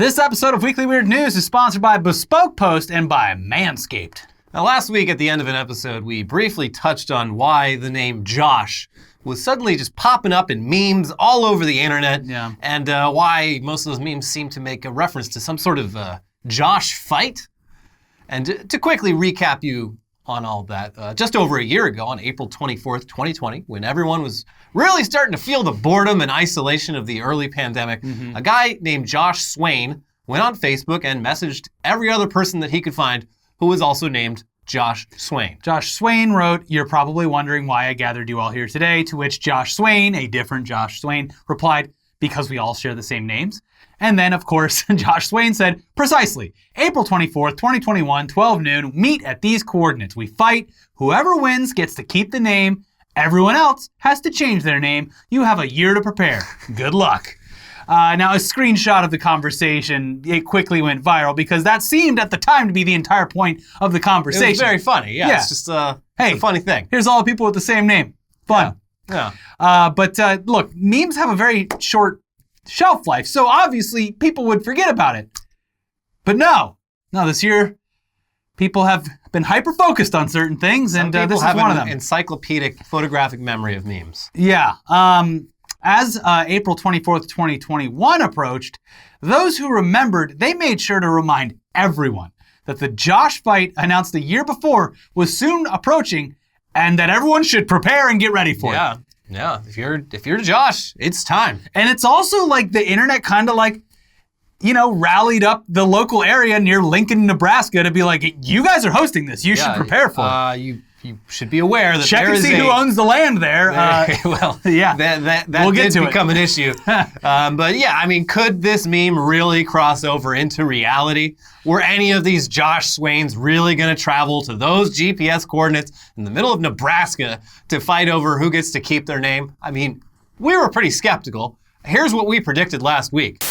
This episode of Weekly Weird News is sponsored by Bespoke Post and by Manscaped. Now, last week at the end of an episode, we briefly touched on why the name Josh was suddenly just popping up in memes all over the internet, and why most of those memes seem to make a reference to some sort of Josh fight. And to quickly recap you on all that, just over a year ago, on April 24th, 2020, when everyone was really starting to feel the boredom and isolation of the early pandemic, a guy named Josh Swain went on Facebook and messaged every other person that he could find who was also named Josh Swain. Josh Swain wrote, "You're probably wondering why I gathered you all here today," to which Josh Swain, a different Josh Swain, replied, "Because we all share the same names." And then, of course, Josh Swain said, "Precisely, April 24th, 2021, 12 noon, meet at these coordinates. We fight. Whoever wins gets to keep the name. Everyone else has to change their name. You have a year to prepare. Good luck." Now, a screenshot of the conversation, it quickly went viral because that seemed at the time to be the entire point of the conversation. It was very funny, yeah. It's just it's a funny thing. Here's all the people with the same name. Fun. Yeah. But look, memes have a very short shelf life, so obviously people would forget about it. But no, this year, people have been hyper-focused on certain things, and this is one of them. Encyclopedic photographic memory of memes. Yeah. As April 24th, 2021 approached, those who remembered, they made sure to remind everyone that the Josh fight announced the year before was soon approaching and that everyone should prepare and get ready for it. Yeah, if you're Josh, it's time. And it's also like the internet kind of like, rallied up the local area near Lincoln, Nebraska to be like, you guys are hosting this. You should prepare for it. You should be aware that check and see who owns the land there. That we'll did become an issue. But yeah, I mean, could this meme really cross over into reality? Were any of these Josh Swains really going to travel to those GPS coordinates in the middle of Nebraska to fight over who gets to keep their name? I mean, we were pretty skeptical. Here's what we predicted last week.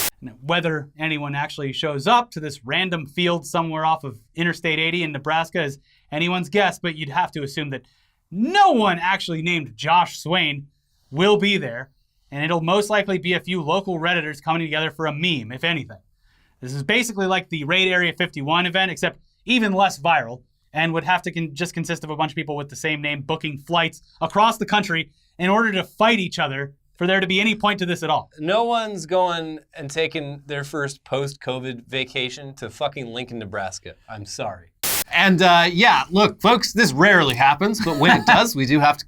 Whether anyone actually shows up to this random field somewhere off of Interstate 80 in Nebraska is anyone's guess, but you'd have to assume that no one actually named Josh Swain will be there, and it'll most likely be a few local Redditors coming together for a meme, if anything. This is basically like the Raid Area 51 event, except even less viral, and would have to just consist of a bunch of people with the same name booking flights across the country in order to fight each other for there to be any point to this at all. No one's going and taking their first post-COVID vacation to fucking Lincoln, Nebraska. I'm sorry. And look, folks, this rarely happens, but when it does, we do have to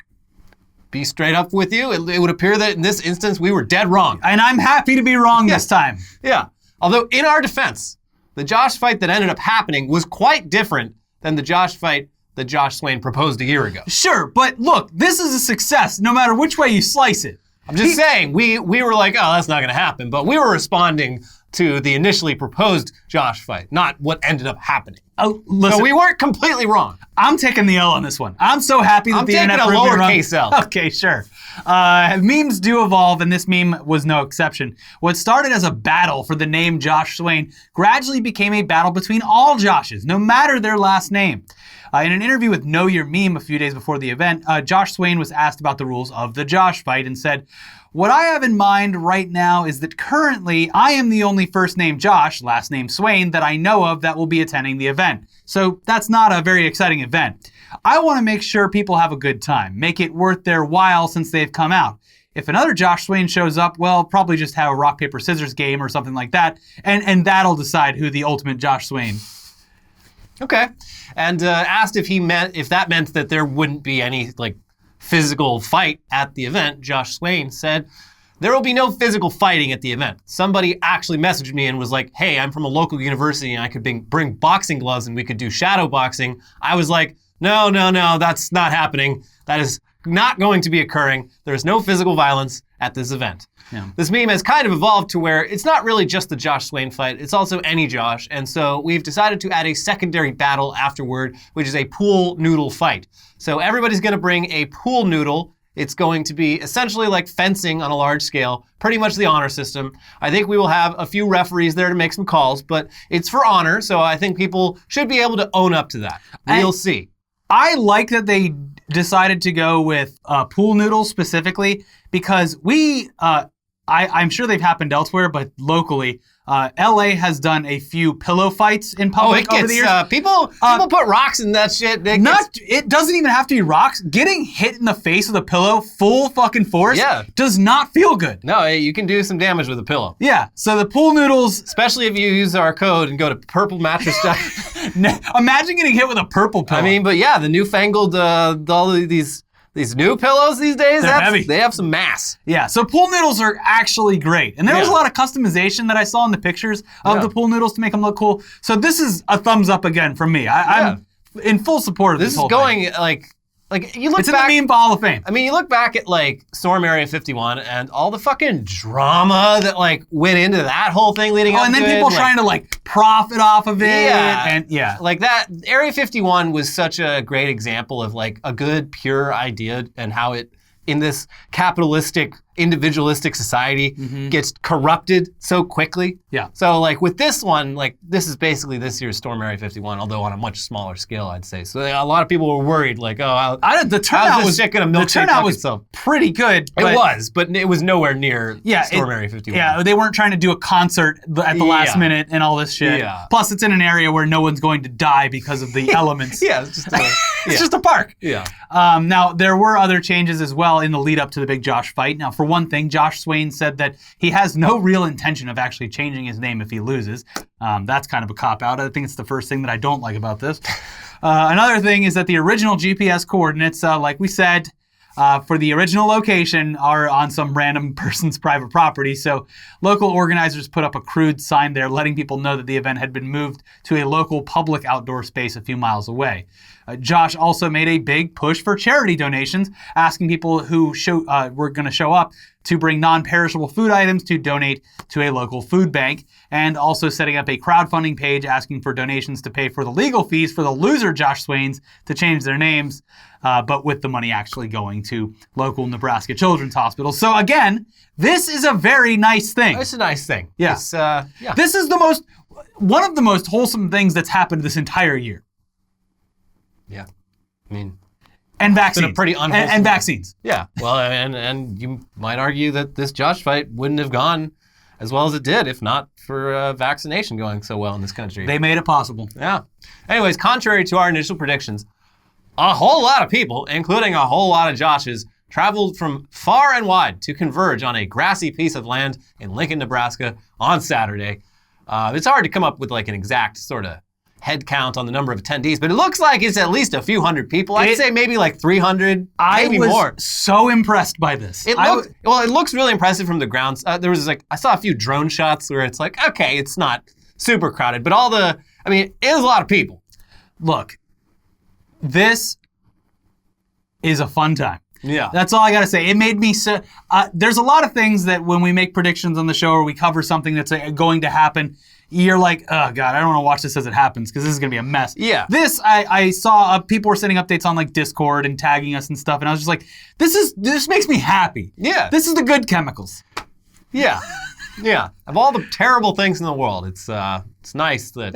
be straight up with you. It would appear that in this instance, we were dead wrong. And I'm happy to be wrong this time. Yeah. Although, in our defense, the Josh fight that ended up happening was quite different than the Josh fight that Josh Swain proposed a year ago. Sure, but look, this is a success no matter which way you slice it. I'm just saying, we were like, oh, that's not going to happen. But we were responding to the initially proposed Josh fight, not what ended up happening. Listen, so we weren't completely wrong. I'm taking the L on this one. I'm so happy that the internet proved me wrong. I'm taking a lowercase L. Okay, sure. Memes do evolve, and this meme was no exception. What started as a battle for the name Josh Swain gradually became a battle between all Joshes, no matter their last name. In an interview with Know Your Meme a few days before the event, Josh Swain was asked about the rules of the Josh fight and said, "What I have in mind right now is that currently I am the only first name Josh, last name Swain, that I know of that will be attending the event. So that's not a very exciting event. I want to make sure people have a good time, make it worth their while since they've come out. If another Josh Swain shows up, well, probably just have a rock, paper, scissors game or something like that, and that'll decide who the ultimate Josh Swain." Okay. And asked if that meant that there wouldn't be any physical fight at the event, Josh Swain said, "There will be no physical fighting at the event. Somebody actually messaged me and was like, hey, I'm from a local university and I could bring boxing gloves and we could do shadow boxing. I was like, no, that's not happening. That is not going to be occurring. There's no physical violence at this event." Yeah. This meme has kind of evolved to where it's not really just the Josh Swain fight, it's also any Josh, and so we've decided to add a secondary battle afterward, which is a pool noodle fight. So everybody's going to bring a pool noodle. It's going to be essentially like fencing on a large scale, pretty much the honor system. I think we will have a few referees there to make some calls, but it's for honor, so I think people should be able to own up to that. We'll see. I like that they decided to go with pool noodles specifically because I'm sure they've happened elsewhere, but locally, LA has done a few pillow fights in Oh, public it gets over the years. people put rocks in that shit. It doesn't even have to be rocks. Getting hit in the face with a pillow full fucking force does not feel good. No, you can do some damage with a pillow. Yeah, so the pool noodles... Especially if you use our code and go to Purple Mattress. Imagine getting hit with a purple pillow. I mean, but yeah, the newfangled, all of these new pillows these days, They're heavy. They have some mass. Yeah, so pool noodles are actually great. And there was a lot of customization that I saw in the pictures of the pool noodles to make them look cool. So this is a thumbs up again from me. I'm in full support of this whole thing. This is going, like you look it's back... in the meme Hall of Fame. I mean, you look back at, like, Storm Area 51 and all the fucking drama that, like, went into that whole thing leading up to it. And then people trying to, like, profit off of it. Yeah. And like that, Area 51 was such a great example of, like, a good, pure idea and how it, in this capitalistic, individualistic society, gets corrupted so quickly. Yeah. So, like, with this one, like, this is basically this year's Storm Area 51, although on a much smaller scale, I'd say. So a lot of people were worried, like, oh, the turnout was itself? pretty good. It was, but it was nowhere near Storm Area 51. Yeah, they weren't trying to do a concert at the last minute and all this shit. Yeah. Plus, it's in an area where no one's going to die because of the elements. Yeah, it's just it's just a park. Yeah. Now, there were other changes as well in the lead up to the big Josh fight. Now, for one thing, Josh Swain said that he has no real intention of actually changing his name if he loses. That's kind of a cop-out. I think it's the first thing that I don't like about this. Another thing is that the original GPS coordinates, like we said, for the original location are on some random person's private property. So local organizers put up a crude sign there letting people know that the event had been moved to a local public outdoor space a few miles away. Josh also made a big push for charity donations, asking people who were going to show up to bring non-perishable food items to donate to a local food bank, and also setting up a crowdfunding page asking for donations to pay for the legal fees for the loser Josh Swains to change their names, but with the money actually going to local Nebraska Children's Hospital. So again, this is a very nice thing. It's a nice thing. Yeah. This is one of the most wholesome things that's happened this entire year. Yeah. I mean... And vaccines. It's been a pretty unwholesome and vaccines. Yeah. Well, and you might argue that this Josh fight wouldn't have gone as well as it did if not for vaccination going so well in this country. They made it possible. Yeah. Anyways, contrary to our initial predictions, a whole lot of people, including a whole lot of Joshes, traveled from far and wide to converge on a grassy piece of land in Lincoln, Nebraska on Saturday. It's hard to come up with like an exact sort of head count on the number of attendees, but it looks like it's at least a few hundred people. I'd say maybe like 300, maybe more. I was so impressed by this. It looks really impressive from the ground. There was I saw a few drone shots where it's like, okay, it's not super crowded, but it is a lot of people. Look, this is a fun time. Yeah. That's all I got to say. It made me so... there's a lot of things that when we make predictions on the show or we cover something that's going to happen, you're like, oh, God, I don't want to watch this as it happens because this is going to be a mess. Yeah. This, I saw people were sending updates on like Discord and tagging us and stuff, and I was just like, this makes me happy. Yeah. This is the good chemicals. Yeah. Yeah. Of all the terrible things in the world, it's nice that,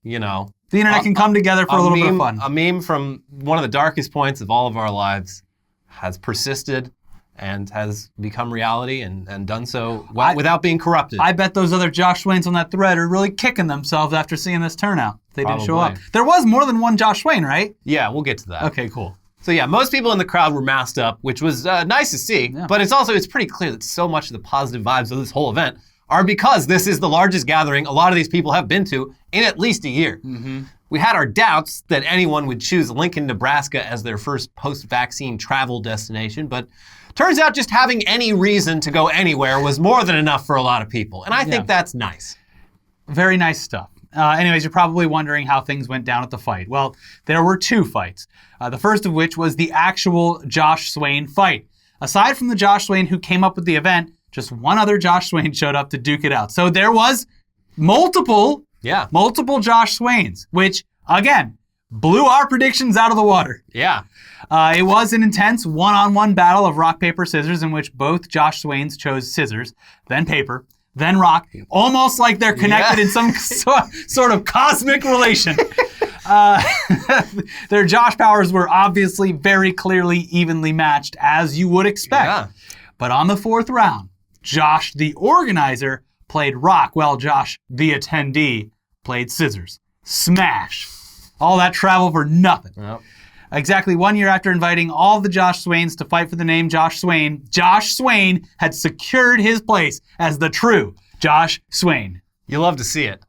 the internet can come together for a little bit of fun. A meme from one of the darkest points of all of our lives has persisted and has become reality and done so without being corrupted. I bet those other Josh Swains on that thread are really kicking themselves after seeing this turnout. They didn't show up. There was more than one Josh Swain, right? Yeah, we'll get to that. Okay, cool. So yeah, most people in the crowd were masked up, which was nice to see. Yeah. But it's pretty clear that so much of the positive vibes of this whole event are because this is the largest gathering a lot of these people have been to in at least a year. Mm-hmm. We had our doubts that anyone would choose Lincoln, Nebraska as their first post-vaccine travel destination, but turns out just having any reason to go anywhere was more than enough for a lot of people. And I think that's nice. Very nice stuff. Anyways, you're probably wondering how things went down at the fight. Well, there were two fights. The first of which was the actual Josh Swain fight. Aside from the Josh Swain who came up with the event, just one other Josh Swain showed up to duke it out. So there was multiple Josh Swains, which, again, blew our predictions out of the water. Yeah. It was an intense one-on-one battle of rock, paper, scissors in which both Josh Swains chose scissors, then paper, then rock, almost like they're connected in some sort of cosmic relation. Their Josh powers were obviously very clearly evenly matched, as you would expect. Yeah. But on the fourth round, Josh, the organizer, played rock, while Josh, the attendee, played scissors. Smash. All that travel for nothing. Yep. Exactly 1 year after inviting all the Josh Swains to fight for the name Josh Swain had secured his place as the true Josh Swain. You love to see it.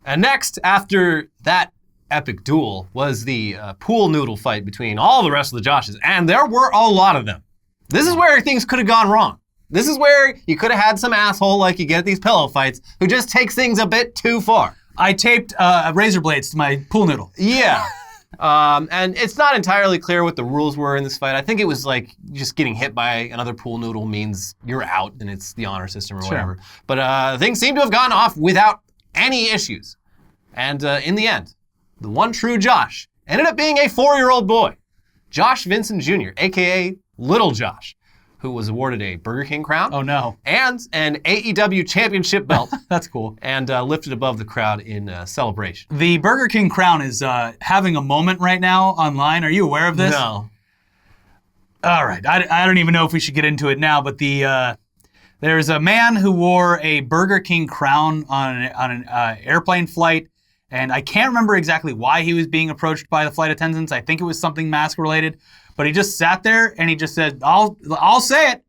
And next, after that epic duel, was the pool noodle fight between all the rest of the Joshes. And there were a lot of them. This is where things could have gone wrong. This is where you could have had some asshole like you get at these pillow fights who just takes things a bit too far. I taped razor blades to my pool noodle. Yeah. And it's not entirely clear what the rules were in this fight. I think it was like just getting hit by another pool noodle means you're out and it's the honor system or whatever. But things seem to have gone off without any issues. And in the end, the one true Josh ended up being a 4-year-old boy, Josh Vincent Jr., a.k.a. Little Josh, who was awarded a Burger King crown. Oh, no. And an AEW championship belt. That's cool. And lifted above the crowd in celebration. The Burger King crown is having a moment right now online. Are you aware of this? No. All right. I don't even know if we should get into it now, but there's a man who wore a Burger King crown on an airplane flight, and I can't remember exactly why he was being approached by the flight attendants. I think it was something mask related, but he just sat there and he just said, I'll say it,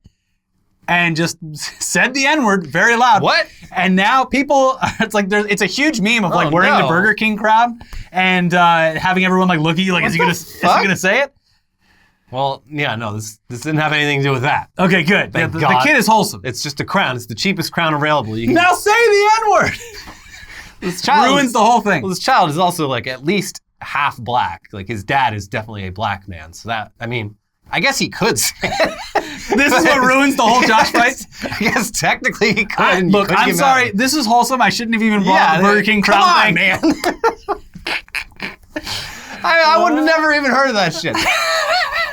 and just said the N-word very loud. What? And now people, it's a huge meme of wearing the Burger King crown and having everyone look at you like, is he gonna say it? Well, yeah, no, this didn't have anything to do with that. Okay, good. The kid is wholesome. It's just a crown. It's the cheapest crown available. You can now say the N-word. This child ruins the whole thing. Well, this child is also at least half black. His dad is definitely a black man. So I guess he could say it. This is what ruins the whole Josh fight? I guess technically he could. Look, I'm sorry. This is wholesome. I shouldn't have even brought the Burger King crown thing. Man. I would have never even heard of that shit.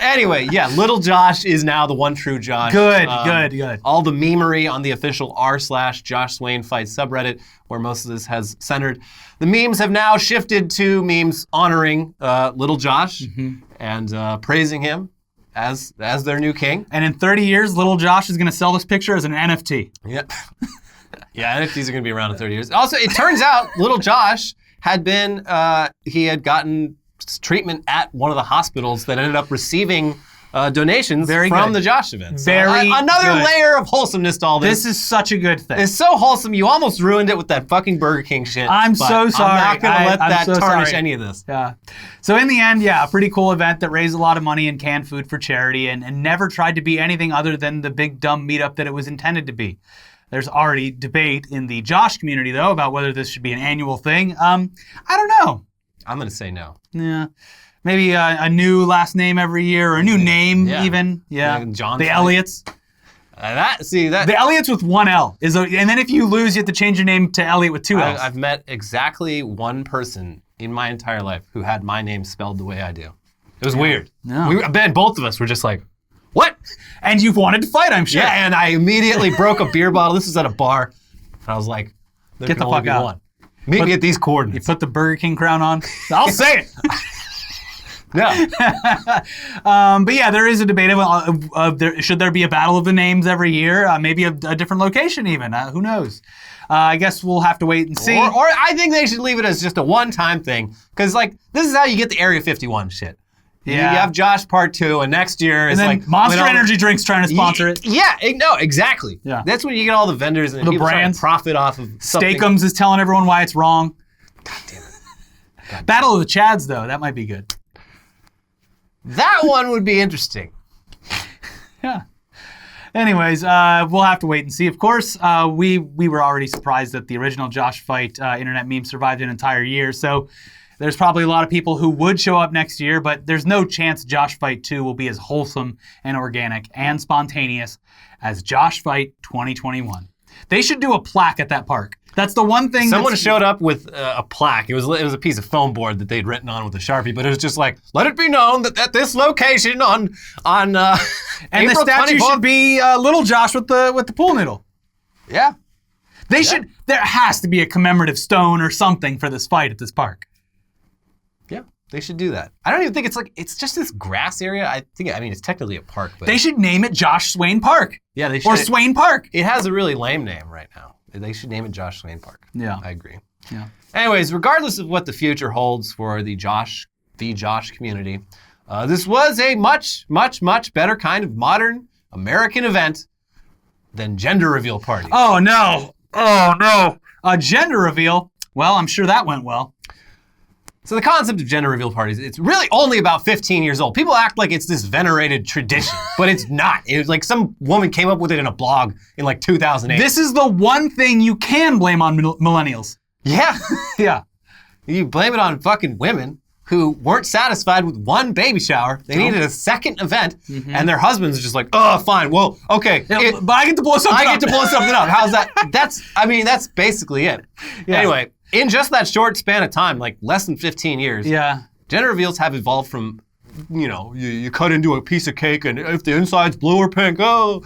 Anyway, yeah, Little Josh is now the one true Josh. Good. All the memery on the official r/Josh Swain fight subreddit, where most of this has centered. The memes have now shifted to memes honoring Little Josh and praising him as their new king. And in 30 years, Little Josh is going to sell this picture as an NFT. Yep. Yeah, NFTs are going to be around in 30 years. Also, it turns out Little Josh had been, he had gotten treatment at one of the hospitals that ended up receiving donations from the Josh event. So another layer of wholesomeness to all this. This is such a good thing. It's so wholesome. You almost ruined it with that fucking Burger King shit. I'm so sorry. I'm not going to let that tarnish any of this. Yeah. So in the end, a pretty cool event that raised a lot of money and canned food for charity and never tried to be anything other than the big dumb meetup that it was intended to be. There's already debate in the Josh community, though, about whether this should be an annual thing. I don't know. I'm going to say no. Yeah. Maybe a new last name every year, or a new name even. Yeah. John. The Elliots. The Elliots with one L. And then if you lose, you have to change your name to Elliot with two L's. I've met exactly one person in my entire life who had my name spelled the way I do. It was weird. No. Both of us were just like, what? And you've wanted to fight, I'm sure. Yeah, and I immediately broke a beer bottle. This was at a bar. And I was like, get the fuck out. One. Meet me at these coordinates. You put the Burger King crown on. I'll say it. No. But yeah, there is a debate of should there be a battle of the names every year? Maybe a different location even. Who knows? I guess we'll have to wait and see. Or I think they should leave it as just a one-time thing. Because this is how you get the Area 51 shit. Yeah. You have Josh Part 2, and next year is Monster Energy Drinks trying to sponsor it. Yeah, no, exactly. Yeah. That's when you get all the vendors and the people trying to profit off of something. Steakums is telling everyone why it's wrong. God damn it. Battle of the Chads, though, that might be good. That one would be interesting. Yeah. Anyways, we'll have to wait and see. Of course, we were already surprised that the original Josh fight internet meme survived an entire year, so there's probably a lot of people who would show up next year, but there's no chance Josh Fight 2 will be as wholesome and organic and spontaneous as Josh Fight 2021. They should do a plaque at that park. That's the one thing. Someone showed up with a plaque. It was a piece of foam board that they'd written on with a Sharpie, but it was just like, let it be known that at this location on and April the statue 24th, should be Little Josh with the pool noodle. Yeah. They should. There has to be a commemorative stone or something for this fight at this park. Yeah, they should do that. I don't even think it's just this grass area. I mean, it's technically a park, but they should name it Josh Swain Park. Yeah, they should. Or Swain Park. It has a really lame name right now. They should name it Josh Swain Park. Yeah. I agree. Yeah. Anyways, regardless of what the future holds for the Josh community, this was a much, much, much better kind of modern American event than gender reveal parties. Oh, no. Oh, no. A gender reveal? Well, I'm sure that went well. So the concept of gender reveal parties, it's really only about 15 years old. People act like it's this venerated tradition, but it's not. It was like some woman came up with it in a blog in like 2008. This is the one thing you can blame on millennials. Yeah. Yeah. You blame it on fucking women who weren't satisfied with one baby shower. They needed a second event, and their husbands are just like, oh, fine, well, okay. Yeah, but I get to blow something up. I get to blow something up. How's that? That's basically it. Yeah. Anyway, in just that short span of time, like less than 15 years, Yeah. gender reveals have evolved from, you cut into a piece of cake and if the inside's blue or pink, oh.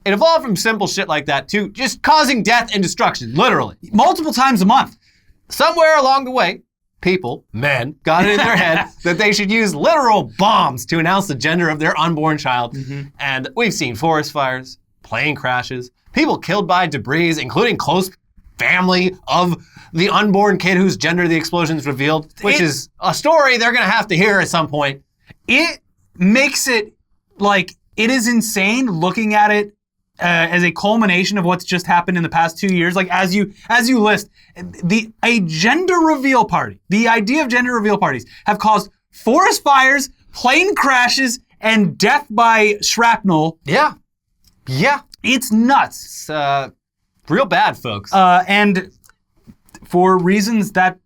It evolved from simple shit like that to just causing death and destruction, literally. Multiple times a month. Somewhere along the way, men, got it in their head that they should use literal bombs to announce the gender of their unborn child. And we've seen forest fires, plane crashes, people killed by debris, including close family of the unborn kid whose gender the explosions revealed, which is a story they're gonna have to hear at some point. It makes it like, it is insane looking at it as a culmination of what's just happened in the past 2 years. Like as you list, a gender reveal party, the idea of gender reveal parties have caused forest fires, plane crashes, and death by shrapnel. Yeah. It's nuts. It's real bad, folks. And for reasons that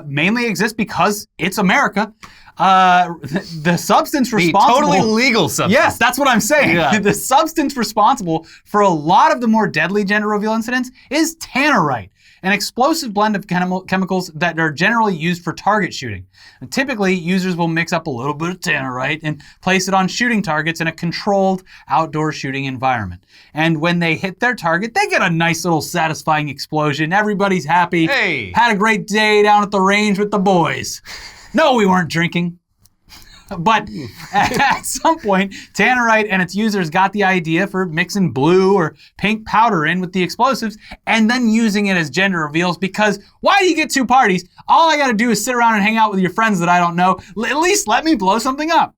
mainly exist because it's America, the substance responsible... The totally legal substance. Yes, that's what I'm saying. Yeah. The substance responsible for a lot of the more deadly gender reveal incidents is tannerite, an explosive blend of chemicals that are generally used for target shooting. And typically, users will mix up a little bit of tannerite and place it on shooting targets in a controlled outdoor shooting environment. And when they hit their target, they get a nice little satisfying explosion. Everybody's happy. Hey. Had a great day down at the range with the boys. No, we weren't drinking. But at some point, tannerite and its users got the idea for mixing blue or pink powder in with the explosives and then using it as gender reveals, because why do you get two parties? All I gotta do is sit around and hang out with your friends that I don't know. At least let me blow something up.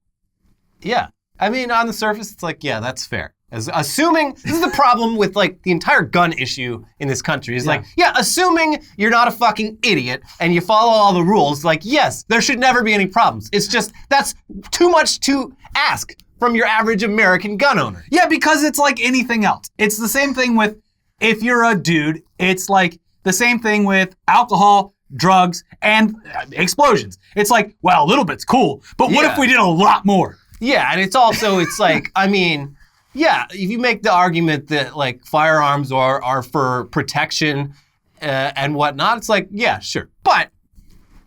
Yeah. I mean, on the surface, it's like, yeah, that's fair. Assuming, this is the problem with like the entire gun issue in this country is assuming you're not a fucking idiot and you follow all the rules, like, yes, there should never be any problems. It's just, that's too much to ask from your average American gun owner. Yeah, because it's like anything else. It's the same thing with, if you're a dude, it's like the same thing with alcohol, drugs, and explosions. It's like, well, a little bit's cool, but what if we did a lot more? Yeah, and it's also, it's like, I mean, yeah, if you make the argument that like firearms are for protection and whatnot, it's like, yeah, sure. But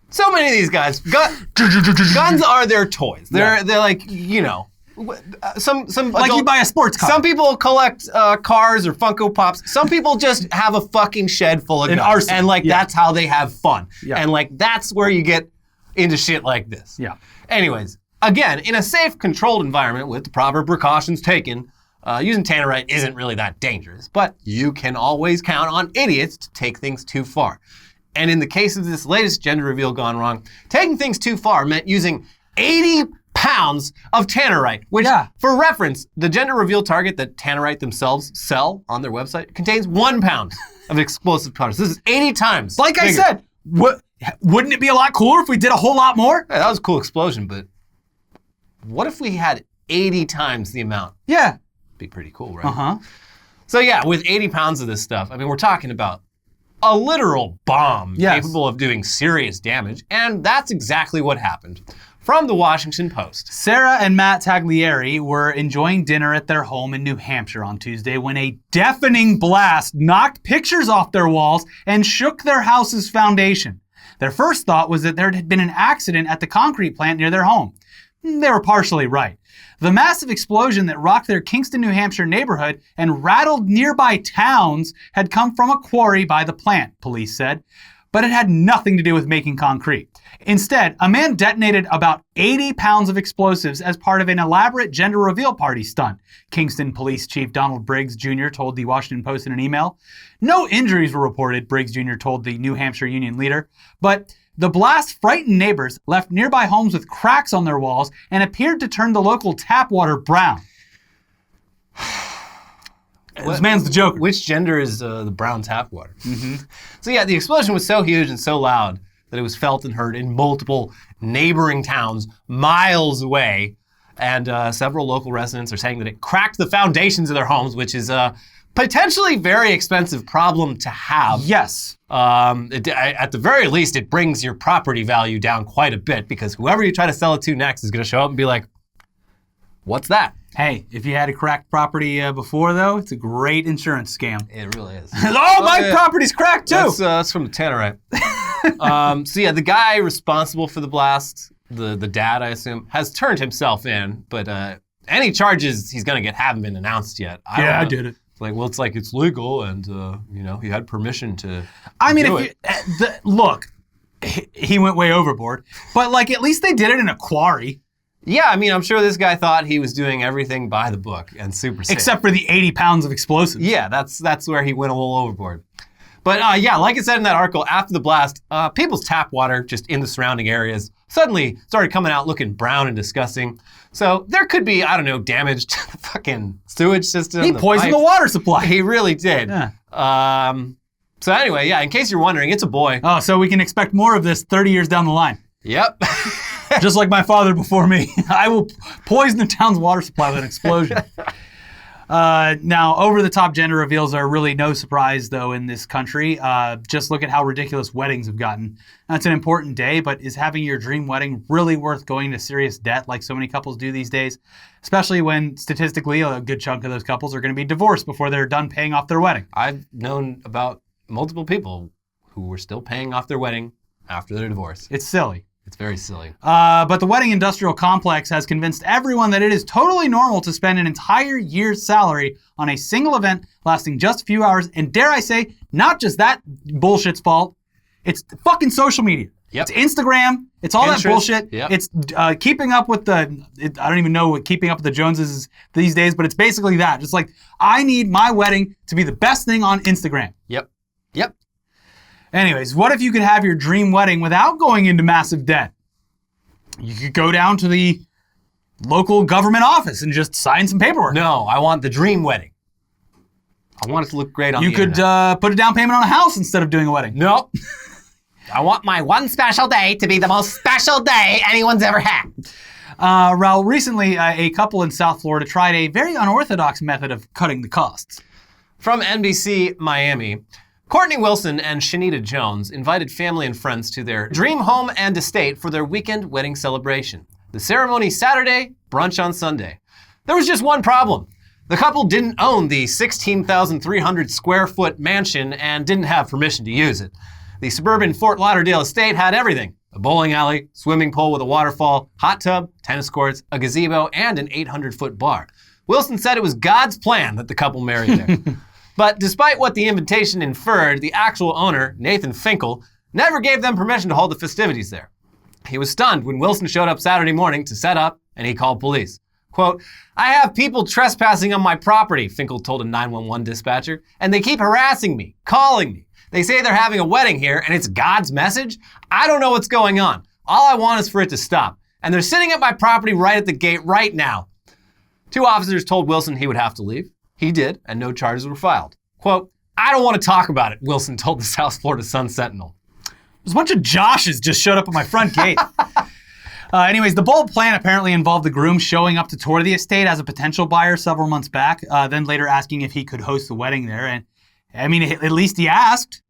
so many of these guys, guns are their toys. They're like, some like you buy a sports car. Some people collect cars or Funko Pops. Some people just have a fucking shed full of guns. Arsenal. And like that's how they have fun. Yeah. And like that's where you get into shit like this. Yeah. Anyways, again, in a safe, controlled environment with the proper precautions taken, using tannerite isn't really that dangerous, but you can always count on idiots to take things too far. And in the case of this latest gender reveal gone wrong, taking things too far meant using 80 pounds of tannerite, which, for reference, the gender reveal target that tannerite themselves sell on their website contains 1 pound of explosive powder. So this is 80 times Like bigger. I said, wouldn't it be a lot cooler if we did a whole lot more? Yeah, that was a cool explosion, but what if we had 80 times the amount? Yeah. Be pretty cool, right? Uh-huh. So yeah, with 80 pounds of this stuff, I mean, we're talking about a literal bomb capable of doing serious damage, and that's exactly what happened. From the Washington Post. Sarah and Matt Taglieri were enjoying dinner at their home in New Hampshire on Tuesday when a deafening blast knocked pictures off their walls and shook their house's foundation. Their first thought was that there had been an accident at the concrete plant near their home. They were partially right. The massive explosion that rocked their Kingston, New Hampshire neighborhood and rattled nearby towns had come from a quarry by the plant, police said. but it had nothing to do with making concrete. Instead, a man detonated about 80 pounds of explosives as part of an elaborate gender reveal party stunt, Kingston Police Chief Donald Briggs Jr. told the Washington Post in an email. No injuries were reported, Briggs Jr. told the New Hampshire Union leader, but the blast frightened neighbors, left nearby homes with cracks on their walls, and appeared to turn the local tap water brown. This man's the Joker. Which gender is the brown tap water? So yeah, the explosion was so huge and so loud that it was felt and heard in multiple neighboring towns miles away. And several local residents are saying that it cracked the foundations of their homes, which is a potentially very expensive problem to have. Yes. At the very least, it brings your property value down quite a bit because whoever you try to sell it to next is going to show up and be like, what's that? Hey, if you had a cracked property before, though, it's a great insurance scam. It really is. My property's cracked, too! That's from the Tannerite. So yeah, the guy responsible for the blast, the dad, I assume, has turned himself in, but any charges he's going to get haven't been announced yet. I did it. It's like it's legal and, he had permission to do it. Look, he went way overboard, but at least they did it in a quarry. Yeah, I'm sure this guy thought he was doing everything by the book and super safe. Except for the 80 pounds of explosives. Yeah, that's where he went a little overboard. But yeah, like it said in that article, after the blast, people's tap water just in the surrounding areas suddenly started coming out looking brown and disgusting. So there could be, damage to the fucking sewage system. He poisoned the water supply. He really did. Yeah. So anyway, yeah, in case you're wondering, it's a boy. Oh, so we can expect more of this 30 years down the line. Yep. Just like my father before me. I will poison the town's water supply with an explosion. Now, over-the-top gender reveals are really no surprise, though, in this country. Just look at how ridiculous weddings have gotten. That's an important day, but is having your dream wedding really worth going to serious debt like so many couples do these days? Especially when, statistically, a good chunk of those couples are going to be divorced before they're done paying off their wedding. I've known about multiple people who were still paying off their wedding after their divorce. It's silly. It's very silly. But the wedding industrial complex has convinced everyone that it is totally normal to spend an entire year's salary on a single event lasting just a few hours. And dare I say, not just that bullshit's fault. It's fucking social media. Yep. It's Instagram. It's all Pinterest. That bullshit. Yep. It's keeping up with I don't even know what keeping up with the Joneses is these days, but it's basically that. Just like, I need my wedding to be the best thing on Instagram. Yep. Anyways, what if you could have your dream wedding without going into massive debt? You could go down to the local government office and just sign some paperwork. No, I want the dream wedding. I want it to look great on the internet. You could put a down payment on a house instead of doing a wedding. No. I want my one special day to be the most special day anyone's ever had. Raul, recently a couple in South Florida tried a very unorthodox method of cutting the costs. From NBC Miami, Courtney Wilson and Shanita Jones invited family and friends to their dream home and estate for their weekend wedding celebration. The ceremony Saturday, brunch on Sunday. There was just one problem. The couple didn't own the 16,300 square foot mansion and didn't have permission to use it. The suburban Fort Lauderdale estate had everything: a bowling alley, swimming pool with a waterfall, hot tub, tennis courts, a gazebo, and an 800-foot bar. Wilson said it was God's plan that the couple marry there. But despite what the invitation inferred, the actual owner, Nathan Finkel, never gave them permission to hold the festivities there. He was stunned when Wilson showed up Saturday morning to set up, and he called police. Quote, "I have people trespassing on my property," Finkel told a 911 dispatcher, "and they keep harassing me, calling me. They say they're having a wedding here, and it's God's message? I don't know what's going on. All I want is for it to stop. And they're sitting at my property right at the gate right now." Two officers told Wilson he would have to leave. He did, and no charges were filed. Quote, "I don't want to talk about it," Wilson told the South Florida Sun-Sentinel. There's a bunch of Joshes just showed up at my front gate. Anyways, the bold plan apparently involved the groom showing up to tour the estate as a potential buyer several months back, then later asking if he could host the wedding there. And at least he asked.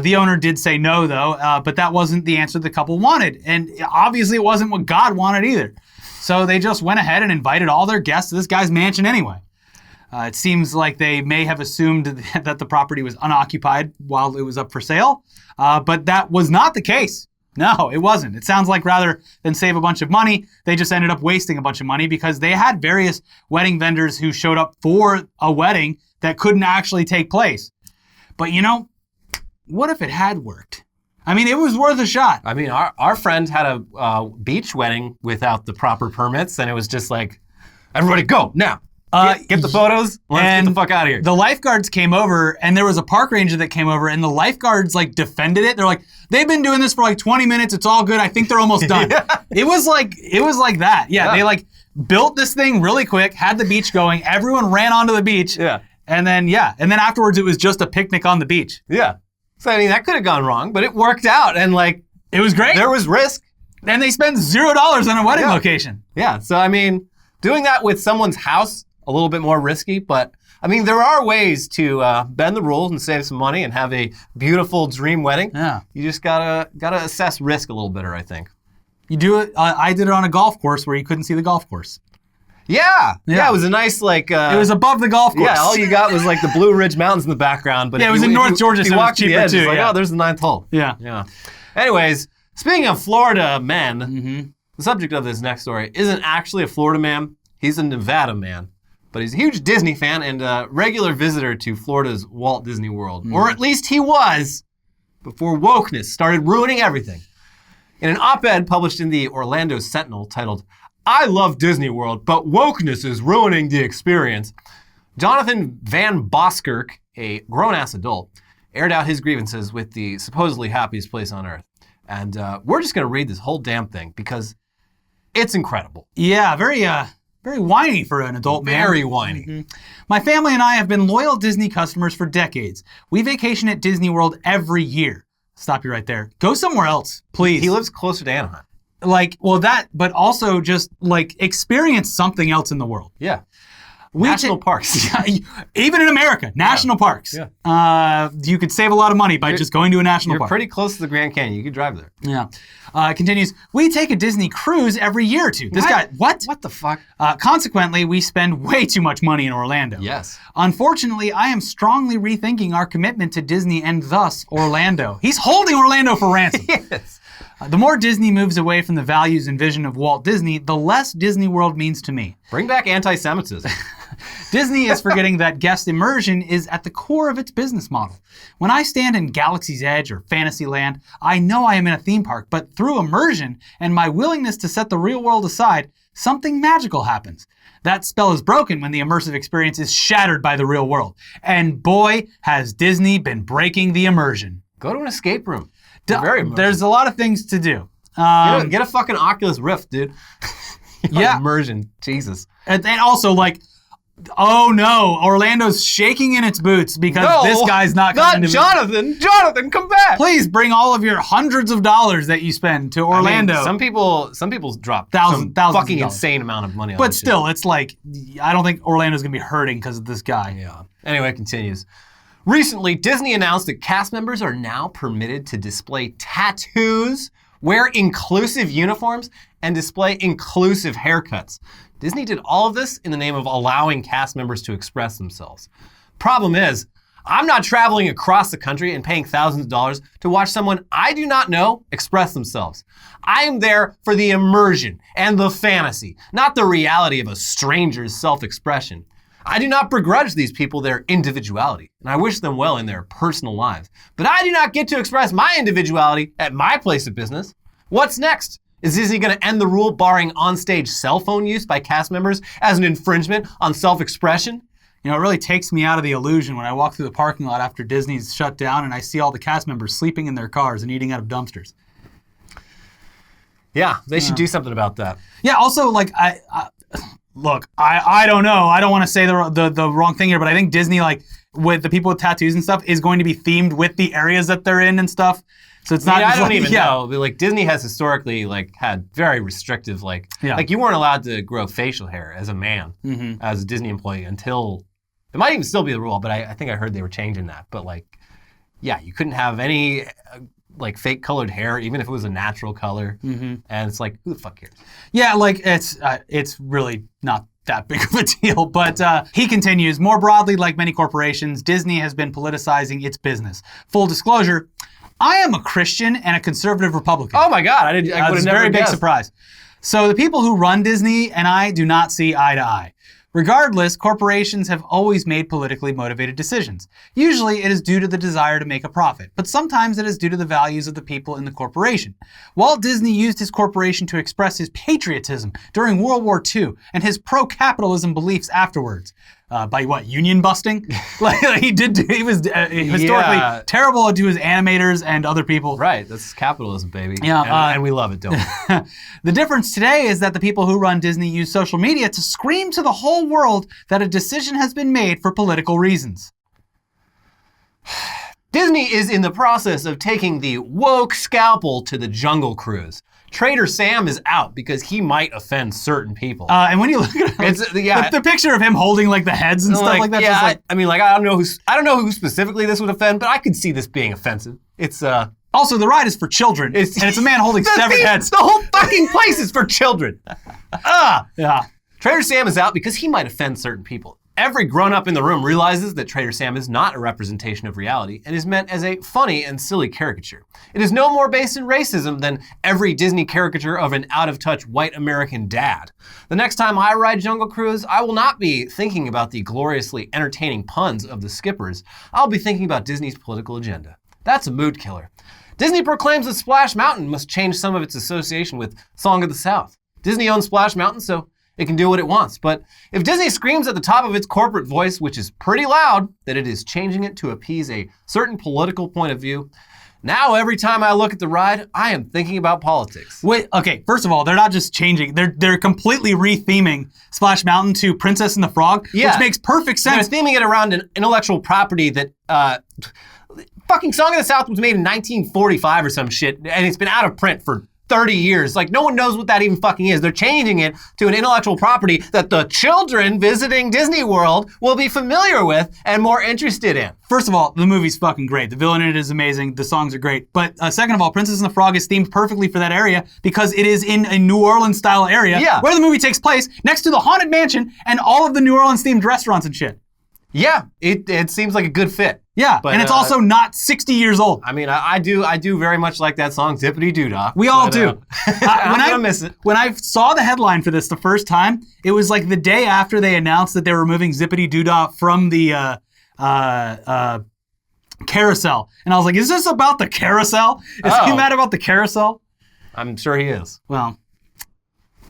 The owner did say no, though, but that wasn't the answer the couple wanted. And obviously it wasn't what God wanted either. So they just went ahead and invited all their guests to this guy's mansion anyway. It seems like they may have assumed that the property was unoccupied while it was up for sale, but that was not the case. No, it wasn't. It sounds like rather than save a bunch of money, they just ended up wasting a bunch of money because they had various wedding vendors who showed up for a wedding that couldn't actually take place. But what if it had worked? I mean, it was worth a shot. I mean, our friend had a beach wedding without the proper permits, and it was just like, everybody go now. Get the photos. Let's get the fuck out of here. The lifeguards came over, and there was a park ranger that came over, and the lifeguards like defended it. They're like, they've been doing this for like 20 minutes. It's all good. I think they're almost done. Yeah. It was like that. Yeah, they like built this thing really quick, had the beach going. Everyone ran onto the beach. Yeah. And then afterwards it was just a picnic on the beach. Yeah. So I mean, that could have gone wrong, but it worked out, and like it was great. There was risk. And they spent $0 on a wedding location. Yeah. So I mean, doing that with someone's house, a little bit more risky, but I mean, there are ways to bend the rules and save some money and have a beautiful dream wedding. Yeah. You just gotta assess risk a little better, I think. You do it. I did it on a golf course where you couldn't see the golf course. Yeah. It was a nice like. It was above the golf course. Yeah, all you got was like the Blue Ridge Mountains in the background. But it was in North Georgia, so it was cheaper too. It's like, oh, there's the 9th hole. Yeah. Anyways, speaking of Florida men, the subject of this next story isn't actually a Florida man. He's a Nevada man. But he's a huge Disney fan and a regular visitor to Florida's Walt Disney World. Or at least he was before wokeness started ruining everything. In an op-ed published in the Orlando Sentinel titled, "I love Disney World, but wokeness is ruining the experience," Jonathan Van Boskirk, a grown-ass adult, aired out his grievances with the supposedly happiest place on earth. And we're just going to read this whole damn thing because it's incredible. Yeah, very whiny for an adult man. Very whiny. My family and I have been loyal Disney customers for decades. We vacation at Disney World every year. Stop you right there. Go somewhere else, please. He lives closer to Anaheim. But also just like experience something else in the world. Yeah. National parks. Even in America, national parks. Yeah. You could save a lot of money by just going to a national park. You're pretty close to the Grand Canyon. You could drive there. Yeah. It continues, we take a Disney cruise every year or two. This guy, what? What the fuck? Consequently, we spend way too much money in Orlando. Yes. Unfortunately, I am strongly rethinking our commitment to Disney and thus Orlando. He's holding Orlando for ransom. Yes. The more Disney moves away from the values and vision of Walt Disney, the less Disney World means to me. Bring back anti-Semitism. Disney is forgetting that guest immersion is at the core of its business model. When I stand in Galaxy's Edge or Fantasyland, I know I am in a theme park, but through immersion and my willingness to set the real world aside, something magical happens. That spell is broken when the immersive experience is shattered by the real world. And boy, has Disney been breaking the immersion. Go to an escape room. There's a lot of things to do. Get a fucking Oculus Rift, dude. Yeah. Immersion. Jesus. And also, like, oh no, Orlando's shaking in its boots because this guy's not coming to Jonathan! Jonathan, come back! Please bring all of your hundreds of dollars that you spend to Orlando. I mean, some people drop thousands fucking of dollars. Insane amount of money on But this still, shit. it's like, I don't think Orlando's gonna be hurting because of this guy. Yeah. Anyway, it continues. Recently, Disney announced that cast members are now permitted to display tattoos, wear inclusive uniforms, and display inclusive haircuts. Disney did all of this in the name of allowing cast members to express themselves. Problem is, I'm not traveling across the country and paying thousands of dollars to watch someone I do not know express themselves. I am there for the immersion and the fantasy, not the reality of a stranger's self-expression. I do not begrudge these people their individuality, and I wish them well in their personal lives. But I do not get to express my individuality at my place of business. What's next? Is Disney going to end the rule barring onstage cell phone use by cast members as an infringement on self-expression? You know, it really takes me out of the illusion when I walk through the parking lot after Disney's shut down and I see all the cast members sleeping in their cars and eating out of dumpsters. Yeah, they should do something about that. Yeah, also, like, Look, I don't know. I don't want to say the wrong thing here, but I think Disney, like, with the people with tattoos and stuff, is going to be themed with the areas that they're in and stuff. So it's not. I don't even know. Like, Disney has historically had very restrictive like you weren't allowed to grow facial hair as a man as a Disney employee until it might even still be the rule, but I think I heard they were changing that. But you couldn't have any fake colored hair, even if it was a natural color. And it's like, who the fuck cares? Yeah, like it's really not that big of a deal. But he continues, more broadly, like many corporations, Disney has been politicizing its business. Full disclosure, I am a Christian and a conservative Republican. Oh my God, I would have never very guessed. Big surprise. So the people who run Disney and I do not see eye to eye. Regardless, corporations have always made politically motivated decisions. Usually it is due to the desire to make a profit, but sometimes it is due to the values of the people in the corporation. Walt Disney used his corporation to express his patriotism during World War II and his pro-capitalism beliefs afterwards. By what, union busting? He was historically terrible to his animators and other people. Right, that's capitalism, baby. Yeah, and we love it, don't we? The difference today is that the people who run Disney use social media to scream to the whole world that a decision has been made for political reasons. Disney is in the process of taking the woke scalpel to the Jungle Cruise. Trader Sam is out because he might offend certain people. And when you look at it, the picture of him holding like the heads and stuff like that. Yeah, I don't know who specifically this would offend, but I could see this being offensive. It's also the ride is for children, and it's a man holding severed heads. The whole fucking place is for children. Yeah. Trader Sam is out because he might offend certain people. Every grown-up in the room realizes that Trader Sam is not a representation of reality and is meant as a funny and silly caricature. It is no more based in racism than every Disney caricature of an out-of-touch white American dad. The next time I ride Jungle Cruise, I will not be thinking about the gloriously entertaining puns of the skippers. I'll be thinking about Disney's political agenda. That's a mood killer. Disney proclaims that Splash Mountain must change some of its association with Song of the South. Disney owns Splash Mountain, so it can do what it wants. But if Disney screams at the top of its corporate voice, which is pretty loud, that it is changing it to appease a certain political point of view, now every time I look at the ride, I am thinking about politics. Wait, okay, first of all, they're not just changing, they're completely re-theming Splash Mountain to Princess and the Frog, which makes perfect sense. They're theming it around an intellectual property that, fucking Song of the South was made in 1945 or some shit, and it's been out of print for 30 years. Like, no one knows what that even fucking is. They're changing it to an intellectual property that the children visiting Disney World will be familiar with and more interested in. First of all, the movie's fucking great. The villain in it is amazing. The songs are great. But second of all, Princess and the Frog is themed perfectly for that area because it is in a New Orleans style area where the movie takes place next to the Haunted Mansion and all of the New Orleans themed restaurants and shit. Yeah, it seems like a good fit. Yeah, but, and it's also not 60 years old. I mean, I do very much like that song, Zippity Doo Dah. We all do. I'm gonna miss it. When I saw the headline for this the first time, it was like the day after they announced that they were removing Zippity Doo Dah from the carousel. And I was like, is this about the carousel? Is he mad about the carousel? I'm sure he is. Well,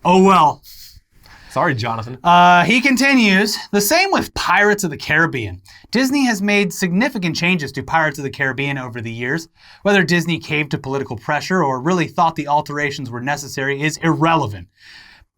oh well. Sorry, Jonathan. He continues, the same with Pirates of the Caribbean. Disney has made significant changes to Pirates of the Caribbean over the years. Whether Disney caved to political pressure or really thought the alterations were necessary is irrelevant.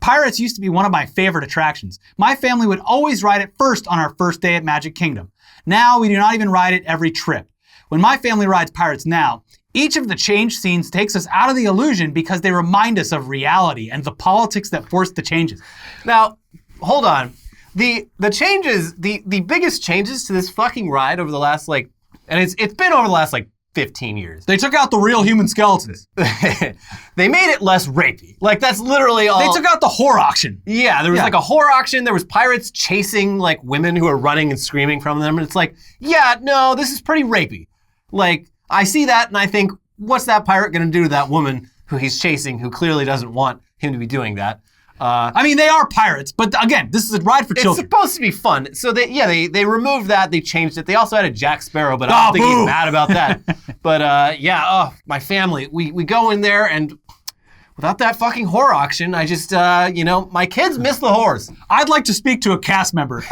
Pirates used to be one of my favorite attractions. My family would always ride it first on our first day at Magic Kingdom. Now we do not even ride it every trip. When my family rides Pirates now, each of the change scenes takes us out of the illusion because they remind us of reality and the politics that forced the changes. Now, hold on. The changes, the biggest changes to this fucking ride over the last, and it's been over the last, 15 years. They took out the real human skeletons. They made it less rapey. That's literally all. They took out the whore auction. Yeah, there was a whore auction. There was pirates chasing, women who are running and screaming from them. And it's no, this is pretty rapey. I see that and I think, what's that pirate going to do to that woman who he's chasing who clearly doesn't want him to be doing that? They are pirates, but again, this is a ride for children. It's supposed to be fun. So they removed that, they changed it. They also added Jack Sparrow, but I don't think he's mad about that. But my family, we go in there and without that fucking whore auction, I just, my kids miss the whores. I'd like to speak to a cast member.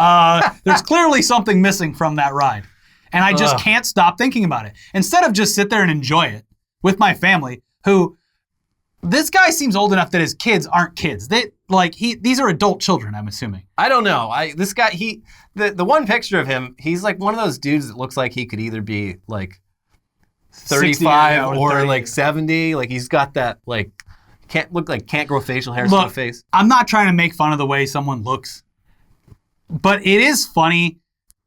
There's clearly something missing from that ride. And I just can't stop thinking about it. Instead of just sit there and enjoy it with my family, who, this guy seems old enough that his kids aren't kids. These are adult children, I'm assuming. I don't know. This guy, the one picture of him, he's one of those dudes that looks like he could either be 35 or 70. He's got that can't grow facial hair to the face. I'm not trying to make fun of the way someone looks, but it is funny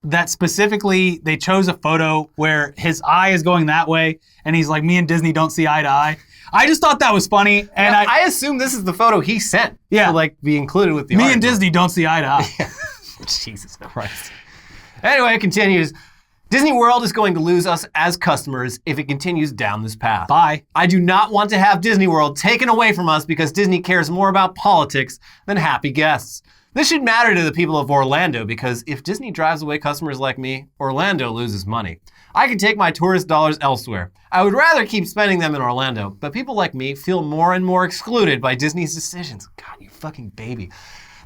that specifically they chose a photo where his eye is going that way and he's like, me and Disney don't see eye to eye. I just thought that was funny. And I assume this is the photo he sent to be included with the Me article. and Disney don't see eye to eye. Jesus Christ. Anyway, it continues. Disney World is going to lose us as customers if it continues down this path. Bye. I do not want to have Disney World taken away from us because Disney cares more about politics than happy guests. This should matter to the people of Orlando because if Disney drives away customers like me, Orlando loses money. I could take my tourist dollars elsewhere. I would rather keep spending them in Orlando, but people like me feel more and more excluded by Disney's decisions. God, you fucking baby.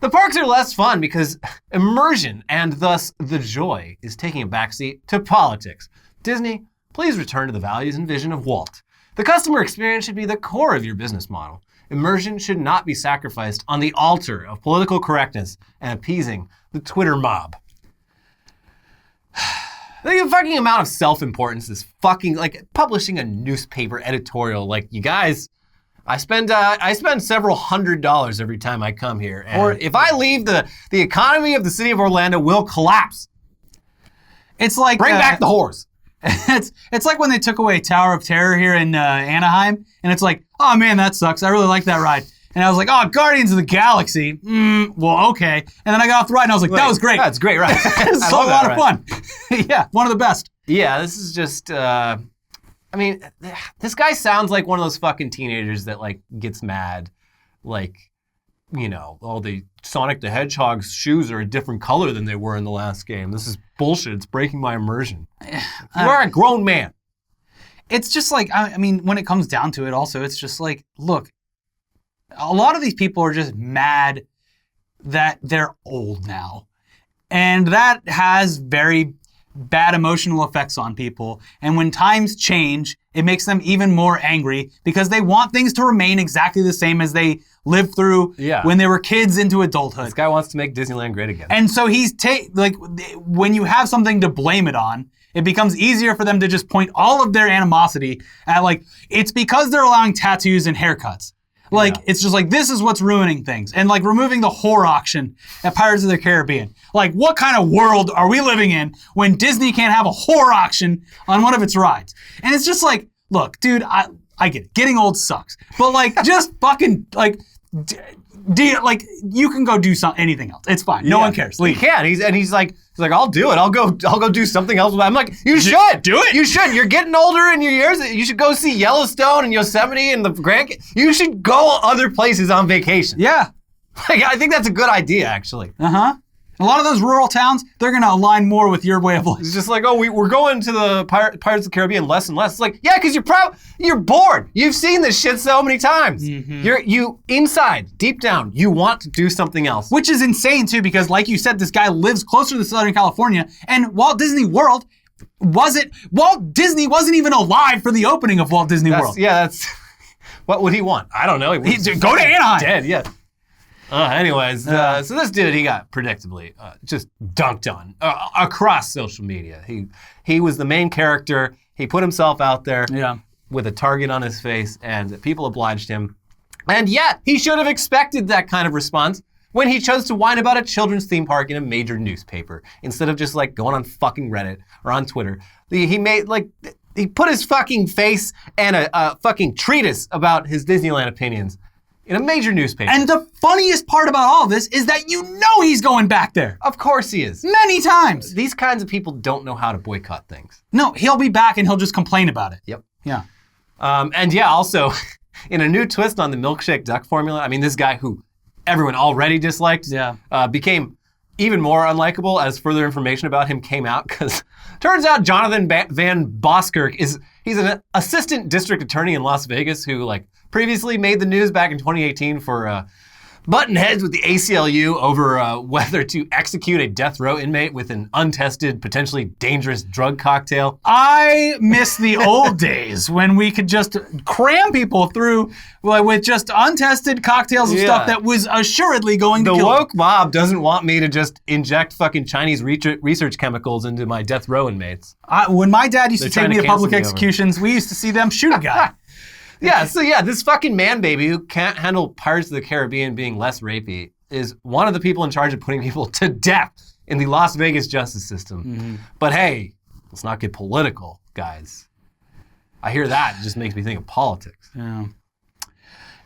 The parks are less fun because immersion and thus the joy is taking a backseat to politics. Disney, please return to the values and vision of Walt. The customer experience should be the core of your business model. Immersion should not be sacrificed on the altar of political correctness and appeasing the Twitter mob. The fucking amount of self-importance is fucking, like, publishing a newspaper editorial. Like, you guys, I spend several $100s every time I come here. And or if I leave, the economy of the city of Orlando will collapse. It's like bring back the whores. It's like when they took away Tower of Terror here in Anaheim, and it's like, oh man, that sucks. I really like that ride. And I was like, oh, Guardians of the Galaxy. Well, okay. And then I got off the ride and I was like, that was great. That's a great ride. It's a lot of fun. Yeah, one of the best. Yeah, this is just, I mean, this guy sounds like one of those fucking teenagers that, like, gets mad. Like, you know, oh, the Sonic the Hedgehog's shoes are a different color than they were in the last game. This is bullshit. It's breaking my immersion. You're a grown man. It's just like, I mean, when it comes down to it also, it's just like, look, a lot of these people are just mad that they're old now. And that has very bad emotional effects on people. And when times change, it makes them even more angry because they want things to remain exactly the same as they lived through when they were kids into adulthood. This guy wants to make Disneyland great again. And so he's like, when you have something to blame it on, it becomes easier for them to just point all of their animosity at, like, it's because they're allowing tattoos and haircuts. Like, it's just like, this is what's ruining things. And, like, removing the whore auction at Pirates of the Caribbean. Like, what kind of world are we living in when Disney can't have a whore auction on one of its rides? And it's just like, look, dude, I get it. Getting old sucks. But, like, just fucking, like, like, you can go do anything else. It's fine. No one cares. Leave. He can. He's like, I'll do it. I'll go do something else. I'm like, you should do it. You should. You're getting older in your years. You should go see Yellowstone and Yosemite and the Grand. You should go other places on vacation. Yeah. Like, I think that's a good idea, actually. A lot of those rural towns, they're going to align more with your way of life. It's just like, oh, we're going to the Pirates of the Caribbean less and less. It's like, yeah, because you're bored. You've seen this shit so many times. You inside, deep down, you want to do something else. Which is insane, too, because like you said, this guy lives closer to Southern California, and Walt Disney World Walt Disney wasn't even alive for the opening of Walt Disney World. Yeah, that's... What would he want? I don't know. Go to Anaheim. Dead, yeah. Anyways, so this dude, he got predictably just dunked on across social media. He was the main character. He put himself out there with a target on his face, and people obliged him. And yet, he should have expected that kind of response when he chose to whine about a children's theme park in a major newspaper instead of just, like, going on fucking Reddit or on Twitter. He put his fucking face and a fucking treatise about his Disneyland opinions in a major newspaper. And the funniest part about all of this is that you know he's going back there. Of course he is. Many times. These kinds of people don't know how to boycott things. No, he'll be back and he'll just complain about it. Yep. Yeah. And yeah, also, in a new twist on the milkshake duck formula, I mean, this guy who everyone already disliked became even more unlikable as further information about him came out, because turns out Jonathan Van Boskirk he's an assistant district attorney in Las Vegas who, like, previously made the news back in 2018 for button heads with the ACLU over whether to execute a death row inmate with an untested, potentially dangerous drug cocktail. I miss the old days when we could just cram people through with just untested cocktails of stuff that was assuredly going to kill them. The woke mob doesn't want me to just inject fucking Chinese research chemicals into my death row inmates. When my dad used to take me to public executions, we used to see them shoot a guy. This fucking man baby who can't handle Pirates of the Caribbean being less rapey is one of the people in charge of putting people to death in the Las Vegas justice system. But hey, let's not get political, guys. I hear that, it just makes me think of politics. Yeah.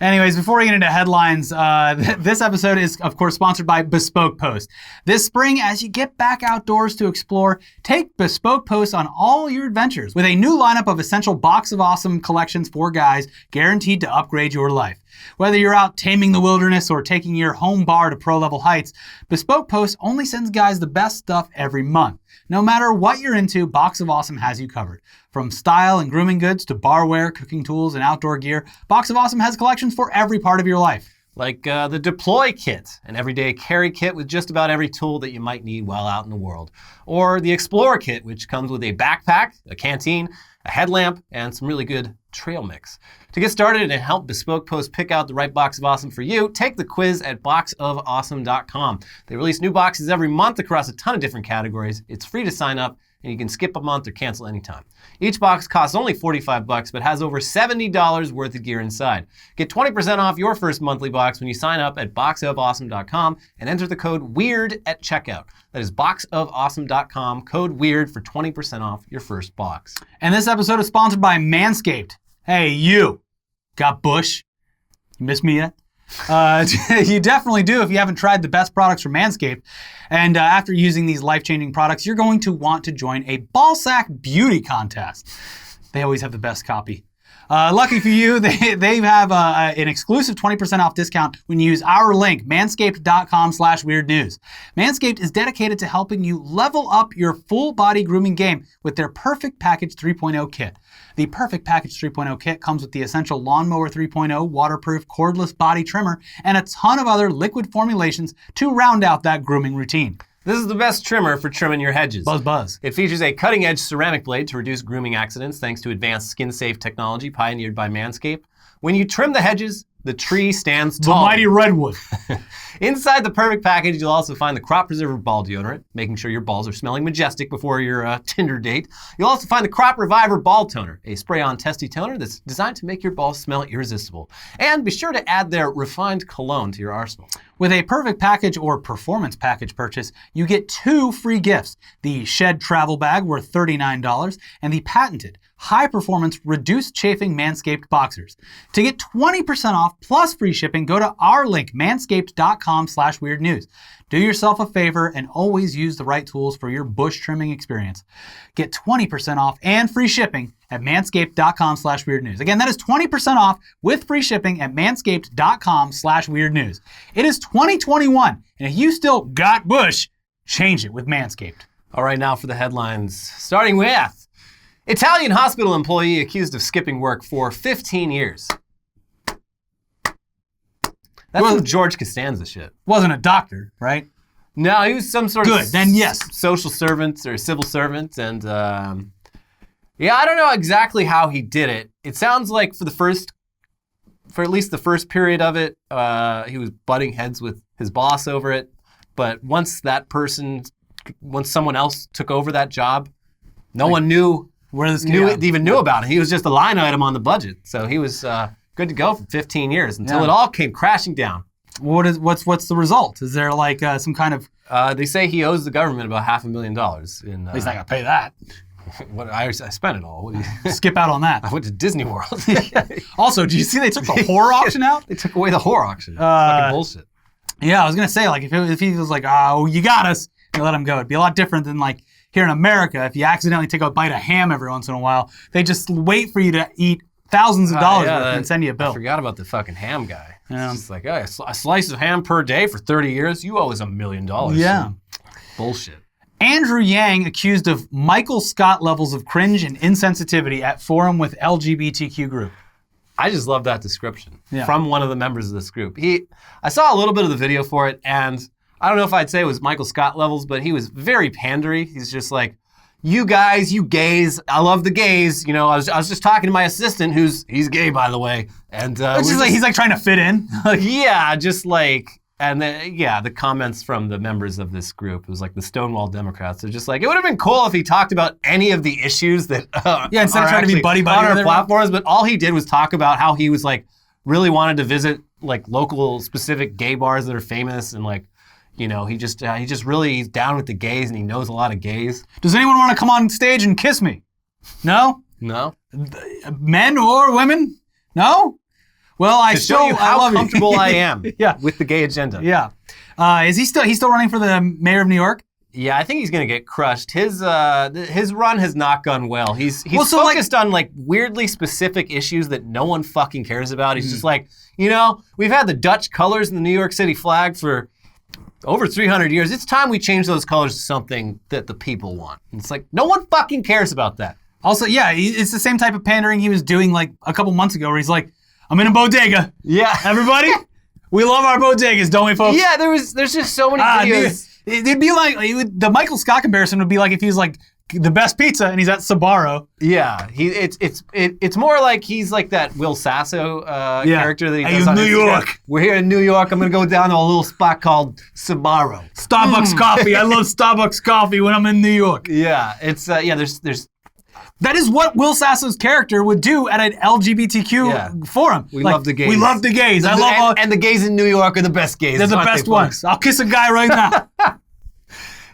Anyways, before we get into headlines, this episode is, of course, sponsored by Bespoke Post. This spring, as you get back outdoors to explore, take Bespoke Post on all your adventures with a new lineup of essential Box of Awesome collections for guys guaranteed to upgrade your life. Whether you're out taming the wilderness or taking your home bar to pro-level heights, Bespoke Post only sends guys the best stuff every month. No matter what you're into, Box of Awesome has you covered. From style and grooming goods to barware, cooking tools, and outdoor gear, Box of Awesome has collections for every part of your life. Like the Deploy Kit, an everyday carry kit with just about every tool that you might need while out in the world. Or the Explorer Kit, which comes with a backpack, a canteen, a headlamp, and some really good trail mix. To get started and help Bespoke Post pick out the right Box of Awesome for you, take the quiz at boxofawesome.com. They release new boxes every month across a ton of different categories. It's free to sign up, and you can skip a month or cancel anytime. Each box costs only $45, but has over $70 worth of gear inside. Get 20% off your first monthly box when you sign up at boxofawesome.com and enter the code WEIRD at checkout. That is boxofawesome.com, code WEIRD for 20% off your first box. And this episode is sponsored by Manscaped. Hey, you. Got bush? You miss me yet? You definitely do if you haven't tried the best products from Manscaped. And after using these life-changing products, you're going to want to join a ballsack beauty contest. They always have the best copy. Lucky for you, they have an exclusive 20% off discount when you use our link, manscaped.com/weirdnews. Manscaped is dedicated to helping you level up your full body grooming game with their Perfect Package 3.0 kit. The Perfect Package 3.0 kit comes with the essential Lawnmower 3.0 waterproof cordless body trimmer and a ton of other liquid formulations to round out that grooming routine. This is the best trimmer for trimming your hedges. Buzz, buzz. It features a cutting-edge ceramic blade to reduce grooming accidents thanks to advanced skin-safe technology pioneered by Manscaped. When you trim the hedges, the tree stands tall. The mighty redwood. Inside the Perfect Package, you'll also find the Crop Preserver Ball Deodorant, making sure your balls are smelling majestic before your Tinder date. You'll also find the Crop Reviver Ball Toner, a spray-on testy toner that's designed to make your balls smell irresistible. And be sure to add their refined cologne to your arsenal. With a Perfect Package or Performance Package purchase, you get 2 free gifts. The Shed Travel Bag worth $39 and the patented high-performance reduced chafing Manscaped boxers. To get 20% off plus free shipping, go to our link, manscaped.com/weirdnews. Do yourself a favor and always use the right tools for your bush trimming experience. Get 20% off and free shipping at manscaped.com/weirdnews. Again, that is 20% off with free shipping at manscaped.com/weirdnews. It is 2021, and if you still got bush, change it with Manscaped. All right, now for the headlines. Starting with Italian hospital employee accused of skipping work for 15 years. That's some George Costanza shit. Wasn't a doctor, right? No, he was some sort of then yes. social servant or civil servant. And yeah, I don't know exactly how he did it. It sounds like for at least the first period of it, he was butting heads with his boss over it. But once someone else took over that job, no one knew even knew about it. He was just a line item on the budget. So he was good to go for 15 years until it all came crashing down. What's the result? Is there like some kind of... they say he owes the government about $500,000. He's not going to pay that. What I spent it all. What do you... Skip out on that. I went to Disney World. Also, did you see they took the whore auction out? They took away the whore auction. Fucking bullshit. Yeah, I was going to say, like, if he was like, oh, you got us, you let him go. It'd be a lot different than, like, here in America, if you accidentally take a bite of ham every once in a while, they just wait for you to eat thousands of dollars worth and send you a bill. I forgot about the fucking ham guy. Yeah. It's just like, a slice of ham per day for 30 years, you owe us $1 million. Yeah. Bullshit. Andrew Yang accused of Michael Scott levels of cringe and insensitivity at forum with LGBTQ group. I just love that description from one of the members of this group. I saw a little bit of the video for it, and I don't know if I'd say it was Michael Scott levels, but he was very pandery. He's just like, you guys, you gays, I love the gays. You know, I was just talking to my assistant, he's gay, by the way. And he's like trying to fit in. Yeah, just like, and then, the comments from the members of this group, it was like the Stonewall Democrats. They're just like, it would have been cool if he talked about any of the issues that instead of trying to be buddy-buddy on our platforms, but all he did was talk about how he was like, really wanted to visit like local specific gay bars that are famous and like, you know, he just really, he's down with the gays and he knows a lot of gays. Does anyone want to come on stage and kiss me? No? No? Men or women? No? Well, I to still show you I how love comfortable I am Yeah. with the gay agenda. Yeah. Is he's still running for the mayor of New York? Yeah, I think he's gonna get crushed. His run has not gone well. He's Well, so, focused on like weirdly specific issues that no one fucking cares about. He's just like, we've had the Dutch colors in the New York City flag for over 300 years. It's time we change those colors to something that the people want. And it's like, no one fucking cares about that. Also, yeah, it's the same type of pandering he was doing like a couple months ago where he's like, I'm in a bodega. Yeah. Everybody, we love our bodegas, don't we, folks? Yeah, there's just so many videos. It'd be like, the Michael Scott comparison would be like if he was like the best pizza and he's at Sbarro. Yeah, it's more like he's like that Will Sasso character that he does in on New Instagram. York. We're here in New York. I'm gonna go down to a little spot called Sbarro. Starbucks coffee. I love Starbucks coffee when I'm in New York. Yeah, it's there's That is what Will Sasso's character would do at an LGBTQ forum. We love the gays. We love the gays. And the gays in New York are the best gays. They're the best ones. I'll kiss a guy right now.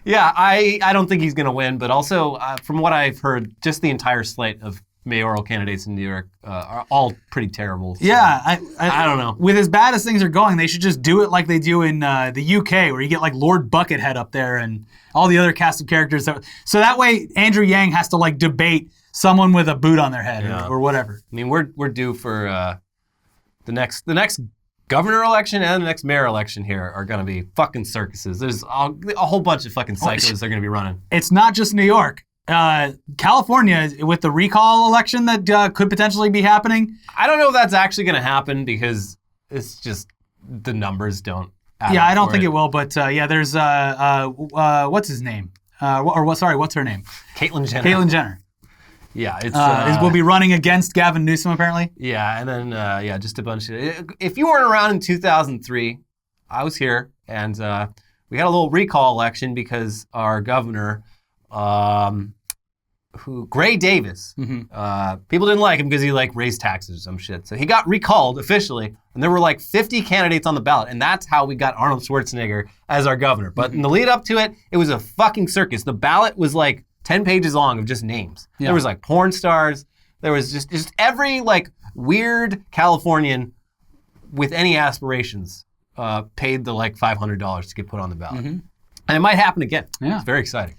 Yeah, I don't think he's going to win, but also from what I've heard, just the entire slate of mayoral candidates in New York are all pretty terrible. So Yeah, I don't know. With as bad as things are going, they should just do it like they do in the UK, where you get like Lord Buckethead up there and all the other cast of characters. So that way, Andrew Yang has to like debate someone with a boot on their head or whatever. I mean, we're due for the next governor election and the next mayor election here are going to be fucking circuses. There's a whole bunch of fucking psychos they're going to be running. It's not just New York. California, with the recall election that could potentially be happening. I don't know if that's actually going to happen because it's just the numbers don't add Yeah, up I don't for think it will. But there's what's his name? What's her name? Caitlyn Jenner. Caitlyn Jenner. Yeah, it's will be running against Gavin Newsom apparently. Yeah, and then just a bunch of. If you weren't around in 2003, I was here, and we had a little recall election because our governor, Gray Davis, people didn't like him because he raised taxes or some shit. So he got recalled officially, and there were 50 candidates on the ballot, and that's how we got Arnold Schwarzenegger as our governor. But in the lead up to it, it was a fucking circus. The ballot was 10 pages long of just names. Yeah. There was porn stars. There was just every weird Californian with any aspirations paid the $500 to get put on the ballot. And it might happen again. Yeah. It's very exciting.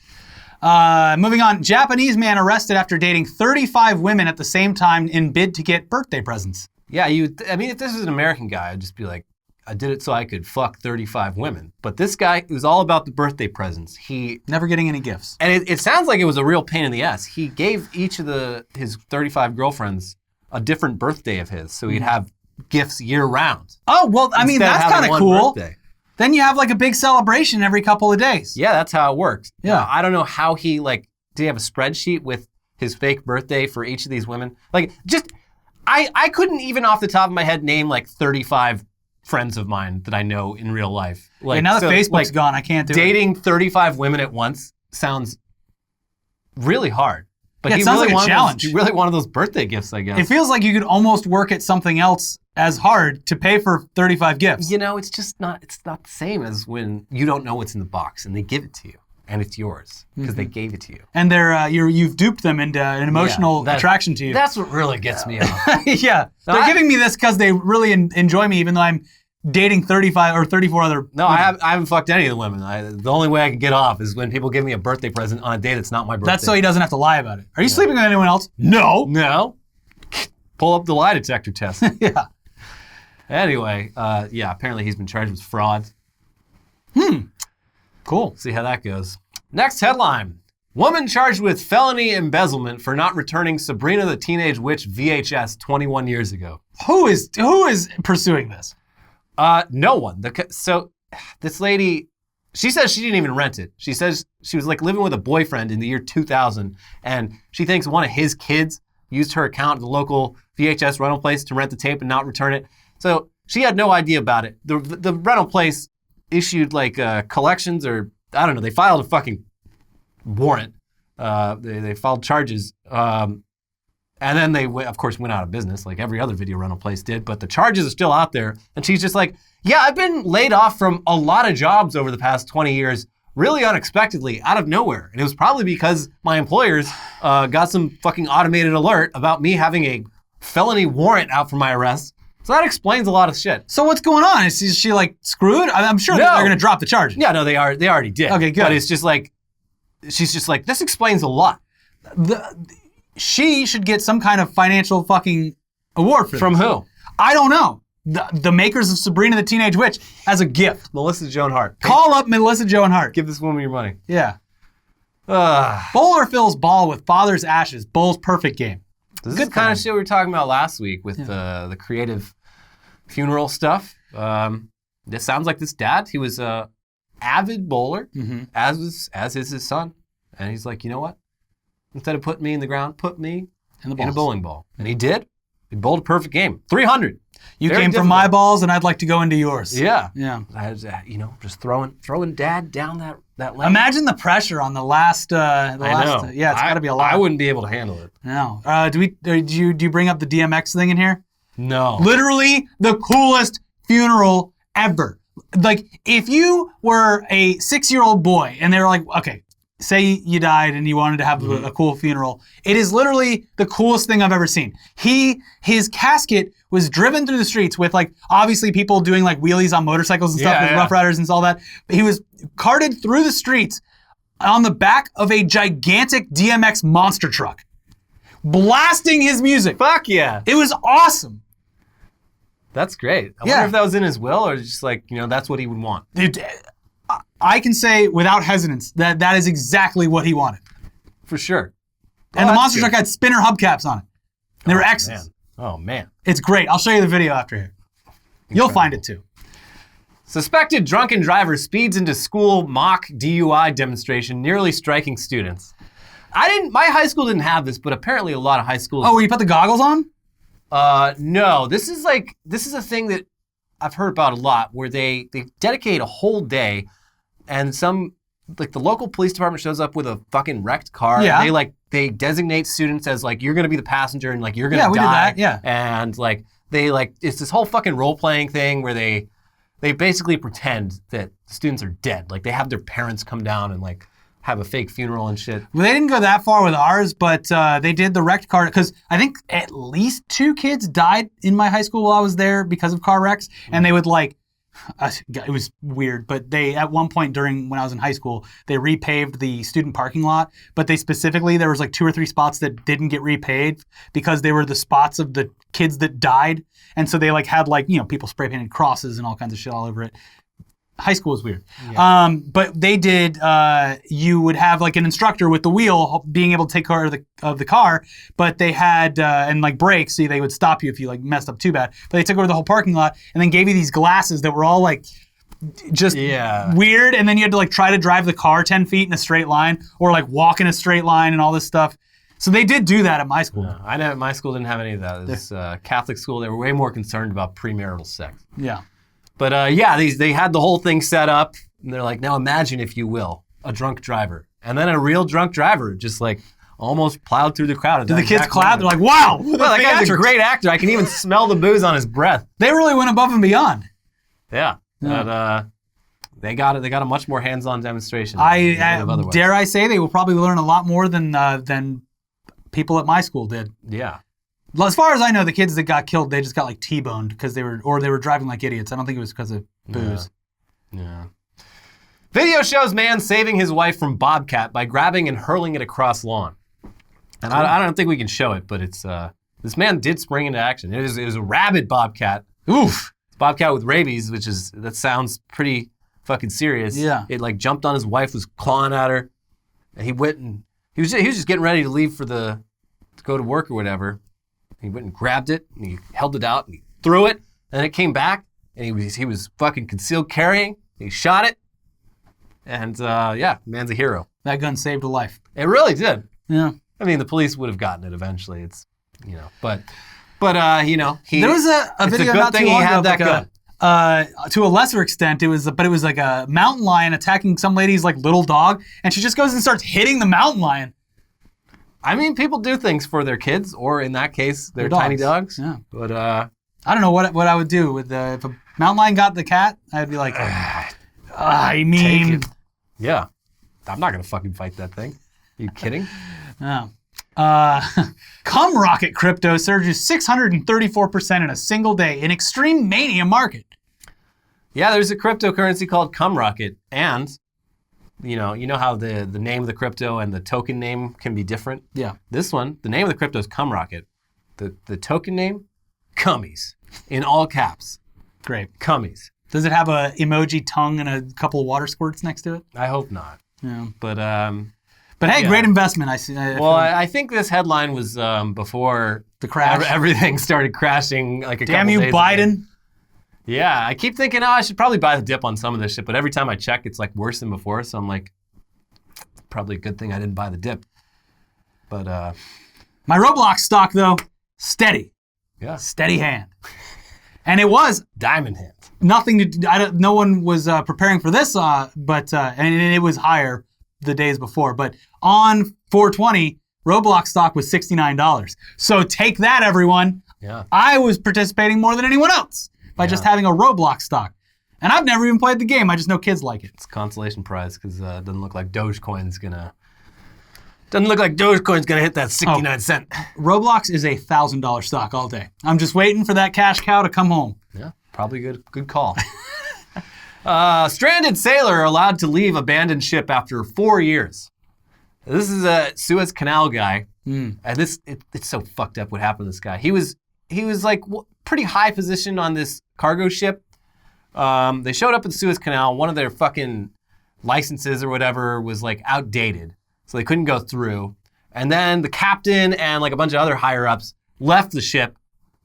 Moving on, Japanese man arrested after dating 35 women at the same time in bid to get birthday presents. Yeah, if this was an American guy, I'd just be like, I did it so I could fuck 35 women. But this guy, it was all about the birthday presents. He never getting any gifts. And it sounds like it was a real pain in the ass. He gave each of his 35 girlfriends a different birthday of his, so he'd have gifts year round. Oh, well, I mean, that's kind of cool. Birthday. Then you have a big celebration every couple of days. Yeah, that's how it works. Yeah. Now, I don't know how he did he have a spreadsheet with his fake birthday for each of these women? I couldn't even off the top of my head name 35 friends of mine that I know in real life. Now that Facebook's gone, I can't do dating 35 women at once sounds really hard. But it sounds like a challenge. He really wanted those birthday gifts, I guess. It feels like you could almost work at something else as hard to pay for 35 gifts. It's just not, it's not the same as when you don't know what's in the box and they give it to you. And it's yours because they gave it to you. And you've duped them into an emotional attraction to you. That's what really gets me off. Yeah. They're giving me this because they really enjoy me, even though I'm dating 35 or 34 other No, I haven't fucked any of the women. The only way I can get off is when people give me a birthday present on a day that's not my birthday. That's so he doesn't have to lie about it. Are you sleeping with anyone else? No. No. Pull up the lie detector test. Yeah. Anyway, apparently he's been charged with fraud. Cool. See how that goes. Next headline. Woman charged with felony embezzlement for not returning Sabrina the Teenage Witch VHS 21 years ago. Who is pursuing this? No one. So this lady, she says she didn't even rent it. She says she was living with a boyfriend in the year 2000, and she thinks one of his kids used her account at the local VHS rental place to rent the tape and not return it. So she had no idea about it. The rental place issued collections, or I don't know, they filed a fucking warrant. They filed charges. And then they, of course, went out of business like every other video rental place did. But the charges are still out there. And she's just like, yeah, I've been laid off from a lot of jobs over the past 20 years, really unexpectedly, out of nowhere. And it was probably because my employers got some fucking automated alert about me having a felony warrant out for my arrest. So that explains a lot of shit. So what's going on? Is she like screwed? I'm sure that they're going to drop the charges. Yeah, no, they already did. Okay, good. But it's just like, she's just like, this explains a lot. She should get some kind of financial fucking award for From this. who? I don't know. The makers of Sabrina the Teenage Witch as a gift. Melissa Joan Hart. Call up Melissa Joan Hart. Give this woman your money. Yeah. Bowler fills ball with father's ashes. Bowl's perfect game. This is the kind of shit we were talking about last week with the creative funeral stuff. This sounds like this dad. He was a avid bowler, as is his son. And he's like, you know what? Instead of putting me in the ground, put me in a bowling ball. And he did. He bowled a perfect game. 300. You Very came difficult. from my balls, and I'd like to go into yours. Yeah. Yeah. I was, just throwing dad down that lane. Imagine the pressure on the last. I know. Yeah, it's got to be a lot. I wouldn't be able to handle it. No. Do you bring up the DMX thing in here? No. Literally the coolest funeral ever. Like, if you were a 6-year-old boy and they were like, okay, say you died and you wanted to have a cool funeral, it is literally the coolest thing I've ever seen. His casket was driven through the streets with, like, obviously people doing like wheelies on motorcycles and stuff with Rough Riders and all that. But he was carted through the streets on the back of a gigantic DMX monster truck, blasting his music. Fuck yeah. It was awesome. That's great. I wonder if that was in his will or just like, that's what he would want. I can say without hesitance that is exactly what he wanted. For sure. And the monster truck had spinner hubcaps on it. And they were X's. Man. Oh, man. It's great. I'll show you the video after here. You'll find it too. Suspected drunken driver speeds into school mock DUI demonstration, nearly striking students. My high school didn't have this, but apparently a lot of high schools. Oh, where you put the goggles on? No. This is a thing that I've heard about a lot where they dedicate a whole day and the local police department shows up with a fucking wrecked car. Yeah. And they designate students as like, you're going to be the passenger and like, you're going to die. Yeah, we did that. Yeah. And like, it's this whole fucking role-playing thing where they basically pretend that students are dead. Like they have their parents come down and like have a fake funeral and shit. Well, they didn't go that far with ours, but they did the wrecked car, because I think at least 2 kids died in my high school while I was there because of car wrecks, and they would it was weird, but they, at one point when I was in high school, they repaved the student parking lot, but there was like 2 or 3 spots that didn't get repaved because they were the spots of the kids that died, and so they had people spray painted crosses and all kinds of shit all over it. High school was weird. Yeah. But they did, you would have like an instructor with the wheel being able to take care of the car, but they had, and like brakes, so they would stop you if you messed up too bad. But they took over the whole parking lot and then gave you these glasses that were all just weird, and then you had to try to drive the car 10 feet in a straight line or walk in a straight line and all this stuff. So they did do that at my school. I know my school didn't have any of that. It was Catholic school. They were way more concerned about premarital sex. Yeah. But they had the whole thing set up, and they're like, now imagine, if you will, a drunk driver. And then a real drunk driver just almost plowed through the crowd. Did the kids clap? They're like, wow! Well, that guy's a great actor. I can even smell the booze on his breath. They really went above and beyond. Yeah. But they got a much more hands-on demonstration. Dare I say, they will probably learn a lot more than people at my school did. Yeah. Well, as far as I know, the kids that got killed, they just got T-boned because they were driving like idiots. I don't think it was because of booze. Yeah. Video shows man saving his wife from bobcat by grabbing and hurling it across lawn. And I don't think we can show it, but it's this man did spring into action. It was a rabid bobcat. Oof. Bobcat with rabies, that sounds pretty fucking serious. Yeah. It jumped on his wife, was clawing at her, and he went and he was just getting ready to leave to go to work or whatever. He went and grabbed it, and he held it out, and he threw it, and it came back, and he was fucking concealed carrying. He shot it, and man's a hero. That gun saved a life. It really did. Yeah. I mean, the police would have gotten it eventually. It's, but there was a it's video a good not thing too he long had ago, that gun. To a lesser extent, it was like a mountain lion attacking some lady's little dog, and she just goes and starts hitting the mountain lion. I mean, people do things for their kids, or in that case, their tiny dogs. Yeah. But I don't know what I would do with if a mountain lion got the cat. I'd be like, I mean, yeah, I'm not gonna fucking fight that thing. Are you kidding? Yeah. Cum Rocket crypto surges 634% in a single day in extreme mania market. Yeah, there's a cryptocurrency called Cum Rocket, and you know how the name of the crypto and the token name can be different? Yeah. This one, the name of the crypto is Cum Rocket. The token name, Cummies, in all caps. Great. Cummies. Does it have a emoji tongue and a couple of water squirts next to it? I hope not. Yeah. But hey, yeah. Great investment. I see. I think this headline was before the crash. Everything started crashing like a Damn couple you, days Biden. ago. Yeah, I keep thinking, I should probably buy the dip on some of this shit, but every time I check, it's like worse than before, so I'm like, probably a good thing I didn't buy the dip. But my Roblox stock, though, steady. Yeah. Steady hand. And it was diamond hand. Nothing to do. No one was preparing for this, but and it was higher the days before. But on 420, Roblox stock was $69. So take that, everyone. Yeah. I was participating more than anyone else by just having a Roblox stock. And I've never even played the game. I just know kids like it. It's a consolation prize because it doesn't look like Dogecoin's gonna hit that 69 cent. Roblox is a $1,000 stock all day. I'm just waiting for that cash cow to come home. Yeah, probably good call. Stranded sailor allowed to leave abandoned ship after 4 years. This is a Suez Canal guy, and it's so fucked up what happened to this guy. He was like pretty high position on this cargo ship. They showed up at the Suez Canal. One of their fucking licenses or whatever was like outdated, so they couldn't go through. And then the captain and like a bunch of other higher ups left the ship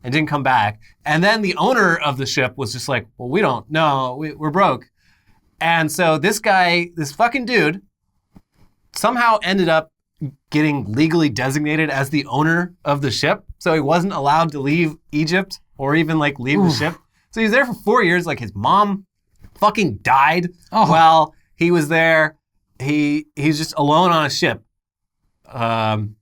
and didn't come back. And then the owner of the ship was just like, well, we don't know, we're broke. And so this guy, this fucking dude, somehow ended up getting legally designated as the owner of the ship. So he wasn't allowed to leave Egypt or even like leave the ship. So he was there for 4 years. Like his mom fucking died while he was there. He's just alone on a ship. And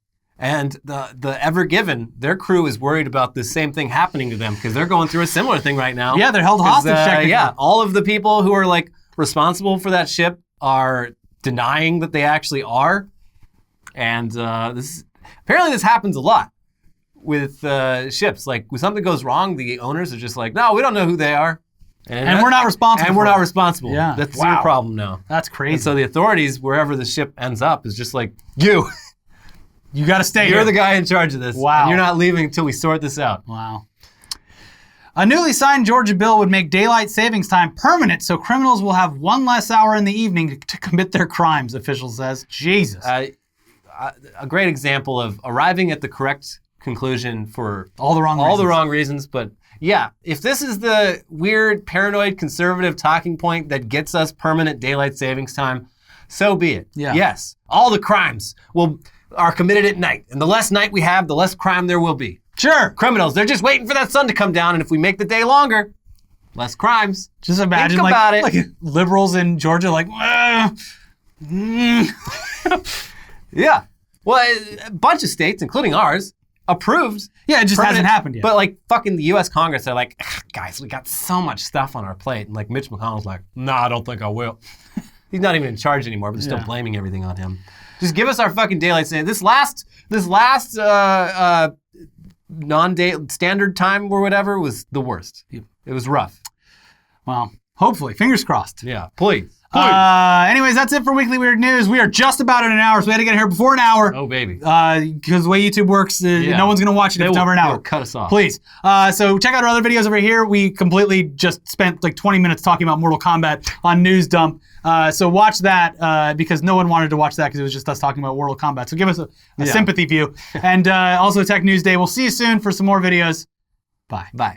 the Ever Given, their crew is worried about the same thing happening to them because they're going through a similar thing right now. Yeah, they're held hostage. Yeah, all of the people who are like responsible for that ship are denying that they actually are. And apparently this happens a lot with ships. Like when something goes wrong, the owners are just like, no, we don't know who they are. And we're not responsible. And we're not responsible. Yeah. That's your problem now. That's crazy. And so the authorities, wherever the ship ends up, is just like, you got to stay here. You're the guy in charge of this. Wow. And you're not leaving until we sort this out. Wow. A newly signed Georgia bill would make daylight savings time permanent so criminals will have one less hour in the evening to commit their crimes, official says. Jesus. A great example of arriving at the correct conclusion for all the wrong reasons. But yeah, if this is the weird, paranoid, conservative talking point that gets us permanent daylight savings time, so be it. Yeah. Yes, all the crimes are committed at night. And the less night we have, the less crime there will be. Sure. Criminals, they're just waiting for that sun to come down, and if we make the day longer, less crimes. Just imagine Think about it. Like liberals in Georgia like, Yeah. Well, a bunch of states, including ours, approved. Yeah, it just hasn't happened yet. But like fucking the U.S. Congress, they're like, guys, we got so much stuff on our plate. And like Mitch McConnell's like, nah, I don't think I will. He's not even in charge anymore, but they're still blaming everything on him. Just give us our fucking daylight savings. This last non-day standard time or whatever was the worst. It was rough. Well, hopefully, fingers crossed. Yeah, please. Anyways, that's it for Weekly Weird News. We are just about at an hour, so we had to get here before an hour. Oh, baby. Because the way YouTube works, no one's going to watch it if it's over an hour. They'll cut us off. Please. So check out our other videos over here. We completely just spent like 20 minutes talking about Mortal Kombat on News Dump. So watch that because no one wanted to watch that because it was just us talking about Mortal Kombat. So give us a sympathy view. And also Tech News Day. We'll see you soon for some more videos. Bye. Bye.